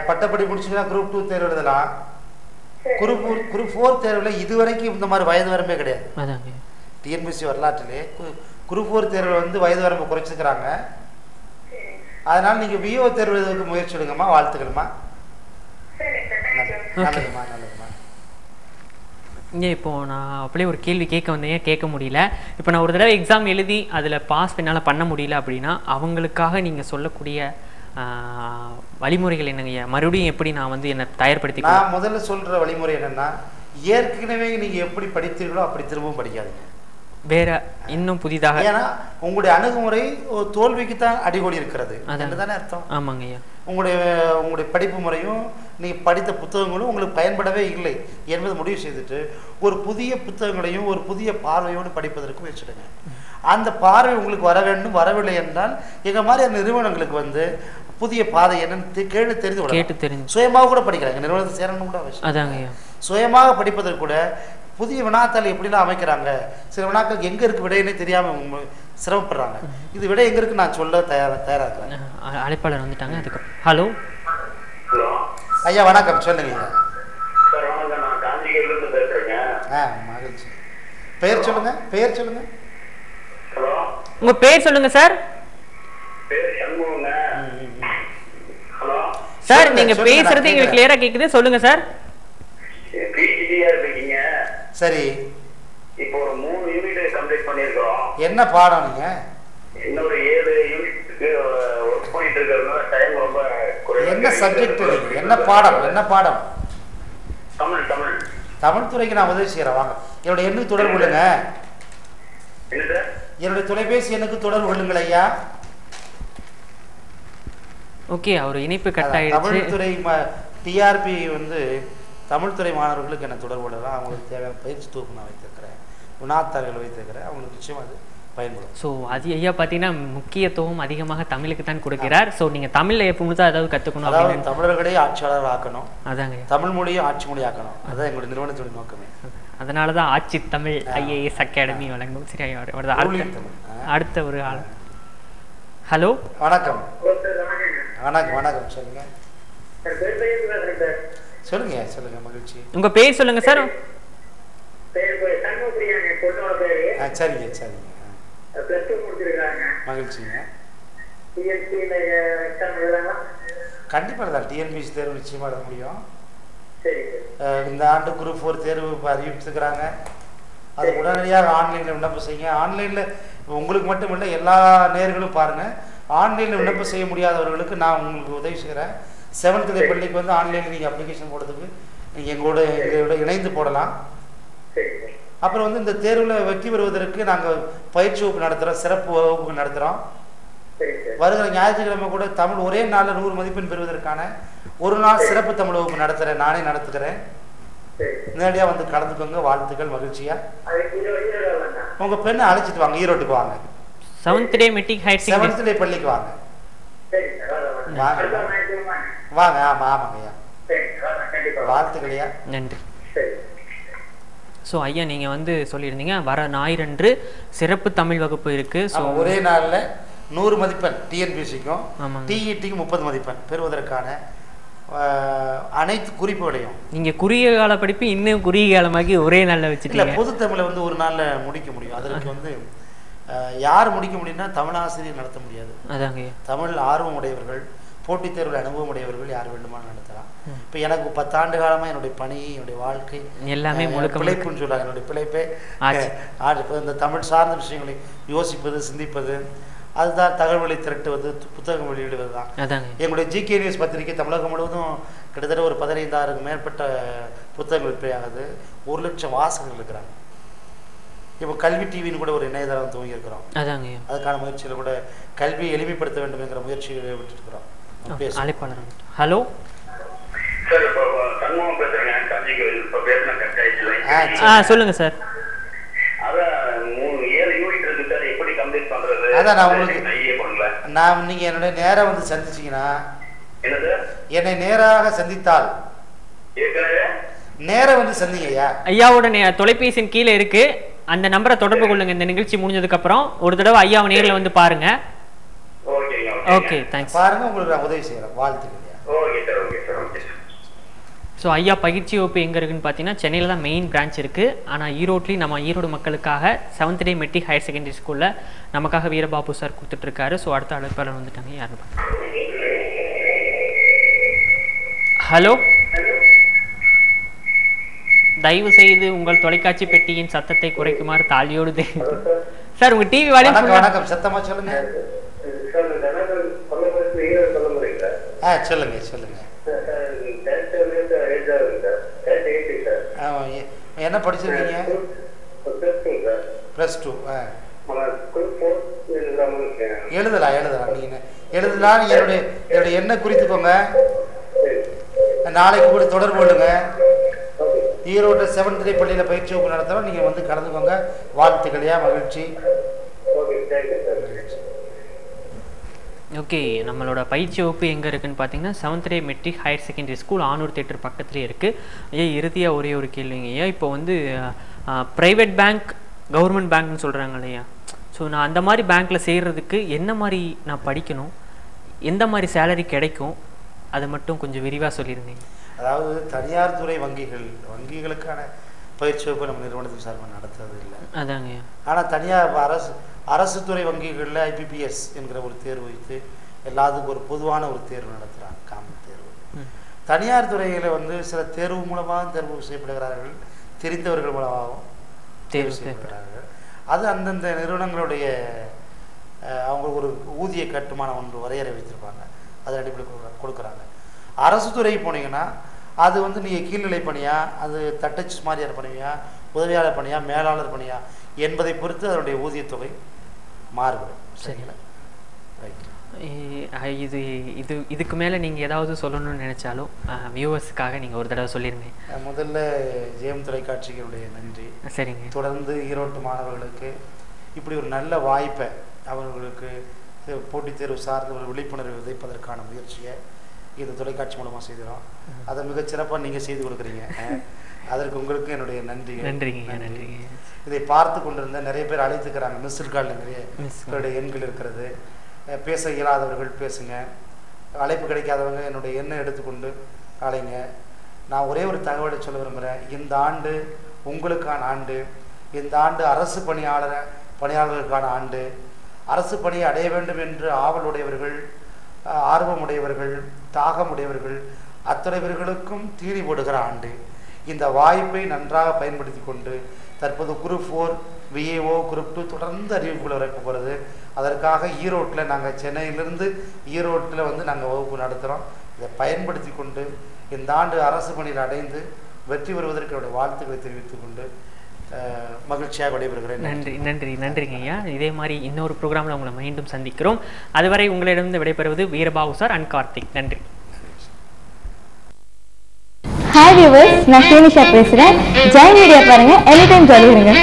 Speaker 2: பட்டப்படி முடிச்சுன்னா குரூப் 2 தேர்வு எழுதலாம். குரூப் 4 தேர்வில் இதுவரைக்கும் இந்த மாதிரி வயது வரம்பே கிடையாது. டிஎன்பிஎஸ்சி வரலாற்றிலே குரூப் 4 தேர்வில் வந்து வயது வரம்பு குறைச்சிருக்கிறாங்க. அதனால் நீங்கள் விஓ தேர்வு எழுதுவதற்கு முயற்சி எடுங்கம்மா. வாழ்த்துக்கள்மா. நல்லதுமா நல்லதுமா.
Speaker 1: இங்கே இப்போது நான் அப்படியே ஒரு கேள்வி கேட்க வந்தேன், கேட்க முடியல. இப்போ நான் ஒரு தடவை எக்ஸாம் எழுதி அதில் பாஸ் என்னால் பண்ண முடியல அப்படின்னா அவங்களுக்காக நீங்கள் சொல்லக்கூடிய வழிமுறைகள் என்னங்க? மறுபடியும் எப்படி நான் வந்து என்னை தயார்படுத்தி?
Speaker 2: நான் முதல்ல சொல்கிற வழிமுறை என்னென்னா, ஏற்கனவே நீங்கள் எப்படி படித்தீர்களோ அப்படி திரும்பவும் படிக்காதீங்க.
Speaker 1: வேற இன்னும் புதிதாக.
Speaker 2: ஏன்னா உங்களுடைய அணுகுமுறை தோல்விக்கு தான் அடிக்கோடி இருக்கிறது. அதுதானே அர்த்தம்?
Speaker 1: ஆமாங்க ஐயா.
Speaker 2: உங்களுடைய படிப்பு முறையும் நீங்கள் படித்த புத்தகங்களும் உங்களுக்கு பயன்படவே இல்லை என்பதை முடிவு செய்துட்டு ஒரு புதிய புத்தகங்களையும் ஒரு புதிய பார்வையோடு படிப்பதற்கு முயற்சிடுங்க. அந்த பார்வை உங்களுக்கு வர வேண்டும். வரவில்லை என்றால் எங்கள் மாதிரி அந்த நிறுவனங்களுக்கு வந்து புதிய பாதை என்னன்னு கேட்டு தெரிஞ்சு சுயமாக கூட படிக்கிறாங்க. நிறுவனத்தை சேரணும் கூட அவசியம்.
Speaker 1: அதாங்க.
Speaker 2: சுயமாக படிப்பதற்கு கூட புதிய வினாத்தாள் எப்படிலாம் அமைக்கிறாங்க. சில வினாக்கள் எங்கே இருக்கு விடையினே தெரியாமல் சிரமப்படுறாங்க. இது விடை எங்கே இருக்கு நான் சொல்ல தயாராக இருக்கிறேன்.
Speaker 1: அழைப்பாளர் வந்துட்டாங்க. அதுக்கு ஹலோ
Speaker 2: ஐயா வணக்கம், சொல்லுங்க. மகிழ்ச்சி. பெயர் சொல்லுங்க. பெயர் சொல்லுங்க.
Speaker 1: உங்க பேர் சொல்லுங்க சார். சார் நீங்க பேசுறது எங்களுக்கு கிளியரா கேக்குது. சொல்லுங்க சார்.
Speaker 2: சரி,
Speaker 4: இப்போ ஒரு 3 யூனிட் கம்ப்ளீட் பண்ணிருக்கோம்.
Speaker 2: என்ன பாடம்? நீங்க
Speaker 4: இன்னொரு 7 யூனிட்க்கு வர்க் பண்ணிட்டு இருக்கறதுனால டைம் ரொம்ப குறைவா.
Speaker 2: என்ன சப்ஜெக்ட்? என்ன பாடம்? என்ன பாடம்?
Speaker 4: தமிழ்.
Speaker 2: தமிழ் துறைக்கு நான் உதவி செய்யறேன். வாங்க, என்னோட எண்ணுக்கு தொடர்பு கொள்ளுங்க.
Speaker 4: என்ன சார்?
Speaker 2: என்னோட தொலைபேசி எண்ணுக்கு தொடர்பு கொள்ளுங்கள் ஐயா.
Speaker 1: ஓகே, அவர் இணைப்பு கட் ஆயிடுச்சு.
Speaker 2: தமிழ் துறை டிஆர்பி வந்து தமிழ் துறை மாணவர்களுக்கு என்ன தொடர்பு கொள்ளலாம். அவங்களுக்கு தேவையான பயிற்சி தொகுப்பு நான் வைத்திருக்கிறேன், வினாத்தாள்கள் வைத்திருக்கிறேன். அவங்களுக்கு நிச்சயம் அது பயன்படும்.
Speaker 1: ஸோ அது ஐயா பார்த்தீங்கன்னா முக்கியத்துவம் அதிகமாக தமிழுக்கு தான் கொடுக்கிறார். ஸோ நீங்கள் தமிழில் எப்போ தான் ஏதாவது கற்றுக்கணும்,
Speaker 2: அதாவது தமிழர்களே ஆட்சியாளர் ஆக்கணும்.
Speaker 1: அதாங்க,
Speaker 2: தமிழ் மொழியும் ஆட்சி மொழி ஆக்கணும். அதுதான் எங்களுடைய நிறுவனத்துடைய நோக்கமே.
Speaker 1: அதனால தான் ஆட்சி தமிழ் ஐஏஎஸ் அகாடமி வழங்கும். சரி, அடுத்த ஒரு ஆள். ஹலோ
Speaker 2: வணக்கம். வணக்கம் வணக்கம். சொல்லுங்க சொல்லுங்க சொல்லுங்க. மகிழ்ச்சி.
Speaker 1: உங்க பேர் சொல்லுங்க சார்.
Speaker 2: சரிங்க சரிங்க. மகிழ்ச்சிங்க. கண்டிப்பாக தான் டிஎன்பிஎஸ்சி தேர்வு நிச்சயமாக எழுத முடியும். இந்த ஆண்டு குரூப் 4 தேர்வு இப்போ அறிவிச்சிருக்கிறாங்க. அது உடனடியாக ஆன்லைனில் விண்ணப்பம் செய்யுங்க. ஆன்லைனில் உங்களுக்கு மட்டும் இல்லை, எல்லா நேர்களும் பாருங்கள். ஆன்லைனில் விண்ணப்பம் செய்ய முடியாதவர்களுக்கு நான் உங்களுக்கு உதவி செய்கிறேன். 7th டே பள்ளிக்கு வந்து ஆன்லைனில் நீங்கள் அப்ளிகேஷன் போடுறதுக்கு நீங்கள் எங்களோட இணைந்து போடலாம். அப்புறம் வந்து இந்த தேர்வில் வெற்றி பெறுவதற்கு நாங்கள் பயிற்சி வகுப்பு நடத்துகிறோம், சிறப்பு வகுப்பு நடத்துகிறோம். வருகிற ஞாயிற்றுக்கிழமை கூட தமிழ் ஒரே நாளில் 100 மதிப்பெண் பெறுவதற்கான ஒரு நாள் சிறப்பு தமிழ் வகுப்பு நடத்துகிறேன். நானே நடத்துகிறேன். நேரடியாக வந்து கலந்துக்கோங்க. வாழ்த்துக்கள். மகிழ்ச்சியா. உங்கள் பெண்ணை அழைச்சிட்டு வாங்க, ஈரோட்டுக்கு வாங்க.
Speaker 1: 7th day matric higher secondary
Speaker 2: 7th டே பள்ளிக்கு வாங்க. வாங்க. ஆமாம் ஆமாங்கய்யா. வாழ்த்துக்களையா.
Speaker 1: நன்றி. ஸோ ஐயா நீங்கள் வந்து சொல்லியிருந்தீங்க வர ஞாயிறன்று சிறப்பு தமிழ் வகுப்பு இருக்குது. ஸோ
Speaker 2: ஒரே நாளில் 100 மதிப்பெண் டிஎன்பிஎஸ்சிக்கும் டிஇடிக்கும் 30 மதிப்பெண் பெறுவதற்கான அனைத்து குறிப்புகளையும்
Speaker 1: நீங்கள் குறுகிய கால படிப்பு இன்னும் குறுகிய காலமாக்கி ஒரே நாளில் வச்சுட்டு
Speaker 2: இல்லை, பொது தமிழை வந்து ஒரு நாளில் முடிக்க முடியும். அதற்கு வந்து யார் முடிக்க முடியும்னா தமிழாசிரியர் நடத்த முடியாது. அதாங்க, தமிழ் ஆர்வம் உடையவர்கள், போட்டித் தேர்வில் அனுபவம் உடையவர்கள் யார் வேண்டுமானு நடத்தலாம். இப்போ எனக்கு 10 ஆண்டு காலமாக என்னுடைய பணி, என்னுடைய வாழ்க்கை எல்லாமே பிழைப்புன்னு சொல்லுவாங்க. என்னுடைய பிழைப்பே இந்த தமிழ் சார்ந்த விஷயங்களை யோசிப்பது, சிந்திப்பது, அதுதான் தகவல்களை திரட்டுவது, புத்தகம் வெளியிடுவது தான். எங்களுடைய ஜிகே நியூஸ் பத்திரிகை தமிழகம் முழுவதும் கிட்டத்தட்ட ஒரு 15,000க்கு மேற்பட்ட புத்தகங்கள் விற்பனையாகுது. 1 லட்சம் வாசகங்கள் இருக்கிறாங்க. இப்போ கல்வி டிவின்னு கூட ஒரு இணையதளம் துவங்கி இருக்கிறோம். அதுக்கான முயற்சியில் கூட கல்வியை எளிமைப்படுத்த வேண்டும் என்கிற முயற்சிகளை விட்டுருக்கிறோம்.
Speaker 1: ஹலோ சொல்லுங்க சார்.
Speaker 2: அதான் நான் உங்களுக்கு நீங்க என்னுடைய நேரா வந்து சந்திச்சீங்கன்னா, என்னை நேராக சந்தித்தால் நேரம் வந்து சந்திங்கய்யா.
Speaker 1: ஐயாவோட தொலைபேசியின் கீழே இருக்கு, அந்த நம்பரை தொடர்பு கொள்ளுங்க. இந்த நிகழ்ச்சி முடிஞ்சதுக்கு அப்புறம் ஒரு தடவை ஐயாவை நேரில் வந்து பாருங்க. Okay, thanks.
Speaker 2: பாருங்க, உங்களுக்கு நான் உதவி செய்யறேன். வாழ்த்துக்கள்.
Speaker 1: ஸோ ஐயா பயிற்சி வகுப்பு எங்கே இருக்குதுன்னு பார்த்தீங்கன்னா சென்னையில் தான் மெயின் பிரான்ச் இருக்குது. ஆனால் ஈரோட்லேயும் நம்ம ஈரோடு மக்களுக்காக 7th day matric higher secondary ஸ்கூலில் நமக்காக வீரபாபு சார் கொடுத்துட்ருக்காரு. ஸோ அடுத்த அழைப்பாளர் வந்துட்டாங்க. யாருன்னு ஹலோ, தயவு செய்து உங்கள் தொலைக்காட்சி பெட்டியின் சத்தத்தை குறைக்குமாறு தாலியோடு சார் உங்கள் டிவி வால்யூம்
Speaker 2: வணக்கம் சத்தமாக சொல்லுங்க. சொல்லுங்க சொல்லுங்க. என்ன படிச்சிருக்கீங்க? +2. எழுதலாம் நீங்க எழுதலாம். என்னுடைய எண்ணை குறித்துக்கோங்க. நாளைக்கு கூட தொடர்பு கொள்ளுங்க. ஈரோடு 7th டே பள்ளியில் பயிற்சி வகுப்பு நடத்துகிறோம். நீங்கள் வந்து கலந்துக்கோங்க. வாழ்த்துக்களையா, மகிழ்ச்சி.
Speaker 1: ஓகே, நம்மளோட பயிற்சி வகுப்பு எங்கே இருக்குதுன்னு பார்த்தீங்கன்னா 7th day matric higher secondary school Anur theatre பக்கத்துலேயே இருக்குது. ஐயா இறுதியாக ஒரே ஒரு கேள்விங்க ஐயா. இப்போ வந்து ப்ரைவேட் பேங்க், கவர்மெண்ட் பேங்க்னு சொல்கிறாங்க இல்லையா? ஸோ நான் அந்த மாதிரி பேங்க்கில் செய்கிறதுக்கு என்ன மாதிரி நான் படிக்கணும், எந்த மாதிரி சேலரி கிடைக்கும், அதை மட்டும் கொஞ்சம் விரிவாக சொல்லியிருந்தீங்க.
Speaker 2: அதாவது தனியார் துறை வங்கிகளுக்கான பயிற்சி வகுப்பு நம்ம நிறுவனத்துக்கு சார்பாக நடத்துறது இல்லை.
Speaker 1: அதாங்க.
Speaker 2: ஆனால் தனியார் அரசு துறை வங்கிகளில் IPPS என்கிற ஒரு தேர்வு வைத்து எல்லாத்துக்கும் ஒரு பொதுவான ஒரு தேர்வு நடத்துகிறாங்க, காமன் தேர்வு. தனியார் துறையில் வந்து சில தேர்வு மூலமாக தேர்வு செய்யப்படுகிறார்கள், தெரிந்தவர்கள் மூலமாகவும் தேர்வு செய்யப்படுகிறார்கள். அது அந்தந்த நிறுவனங்களுடைய அவங்க ஒரு ஊதிய கட்டுமானம் ஒன்று வரையறை வைத்திருப்பாங்க, அது அடிப்படையில் கொடுக்குறாங்க. அரசு துறைக்கு போனீங்கன்னா அது வந்து நீங்கள் கீழ்நிலை பணியா, அது தட்டச்சு மாதிரியார் பணியா, உதவியாளர் பணியா, மேலாளர் பணியா என்பதை பொறுத்து அதனுடைய ஊதியத்தொகை மாறுபடும். சரிங்களா?
Speaker 1: இதுக்கு மேலே நீங்கள் ஏதாவது சொல்லணும்னு நினச்சாலும் வியூவர்ஸுக்காக நீங்கள் ஒரு தடவை சொல்லிடுங்க.
Speaker 2: முதல்ல ஜெயம் தொலைக்காட்சிகளுடைய நன்றி.
Speaker 1: சரிங்க.
Speaker 2: தொடர்ந்து ஈரோட்டு மாணவர்களுக்கு இப்படி ஒரு நல்ல வாய்ப்பை அவர்களுக்கு போட்டித் தேர்வு சார்ந்த ஒரு விழிப்புணர்வு விதைப்பதற்கான முயற்சியை இந்த தொலைக்காட்சி மூலமாக செய்கிறோம். அதை மிகச்சிறப்பாக நீங்கள் செய்து கொடுக்குறீங்க. அதற்கு உங்களுக்கு என்னுடைய நன்றி.
Speaker 1: நன்றிங்க.
Speaker 2: இதை பார்த்து கொண்டிருந்த நிறைய பேர் அழைத்துக்கிறாங்க. மிஸ்டு கால் நிறைய எண்கள் இருக்கிறது. பேச இயலாதவர்கள் பேசுங்க, அழைப்பு கிடைக்காதவங்க என்னுடைய எண்ணை எடுத்துக்கொண்டு அழைங்க. நான் ஒரே ஒரு தகவலை சொல்ல விரும்புகிறேன். இந்த ஆண்டு உங்களுக்கான ஆண்டு, இந்த ஆண்டு அரசு பணியாளர்களுக்கான ஆண்டு. அரசு பணியை அடைய வேண்டும் என்று ஆவலுடையவர்கள், ஆர்வமுடையவர்கள், தாகமுடையவர்கள் அத்தனைவர்களுக்கும் தீனி போடுகிற ஆண்டு. இந்த வாய்ப்பை நன்றாக பயன்படுத்தி கொண்டு தற்போது குரூப் 4, VAO, குரூப் 2 தொடர்ந்து அறிவிப்புகள் வரப்போ போகிறது. அதற்காக ஈரோட்டில் நாங்கள் சென்னையிலிருந்து ஈரோட்டில் வந்து நாங்கள் வகுப்பு நடத்துகிறோம். இதை பயன்படுத்தி கொண்டு இந்த ஆண்டு அரசு பணியில் அடைந்து வெற்றி பெறுவதற்கு என்னுடைய வாழ்த்துக்களை தெரிவித்துக் கொண்டு மகிழ்ச்சியாக விடைபெறுகிறேன்.
Speaker 1: நன்றிங்க ஐயா. இதே மாதிரி இன்னொரு ப்ரோக்ராமில் உங்களை மீண்டும் சந்திக்கிறோம். அதுவரை உங்களிடம் விடைபெறுவது வீரபாபு சார் அண்ட் கார்த்திக். நன்றி.
Speaker 5: ஹாய் வியூவர்ஸ், நான் ஷேனிஷா பேசுகிறேன். ஜெய் மீடியா பாருங்கள், எனி டைம் ஜாலியாக இருங்க.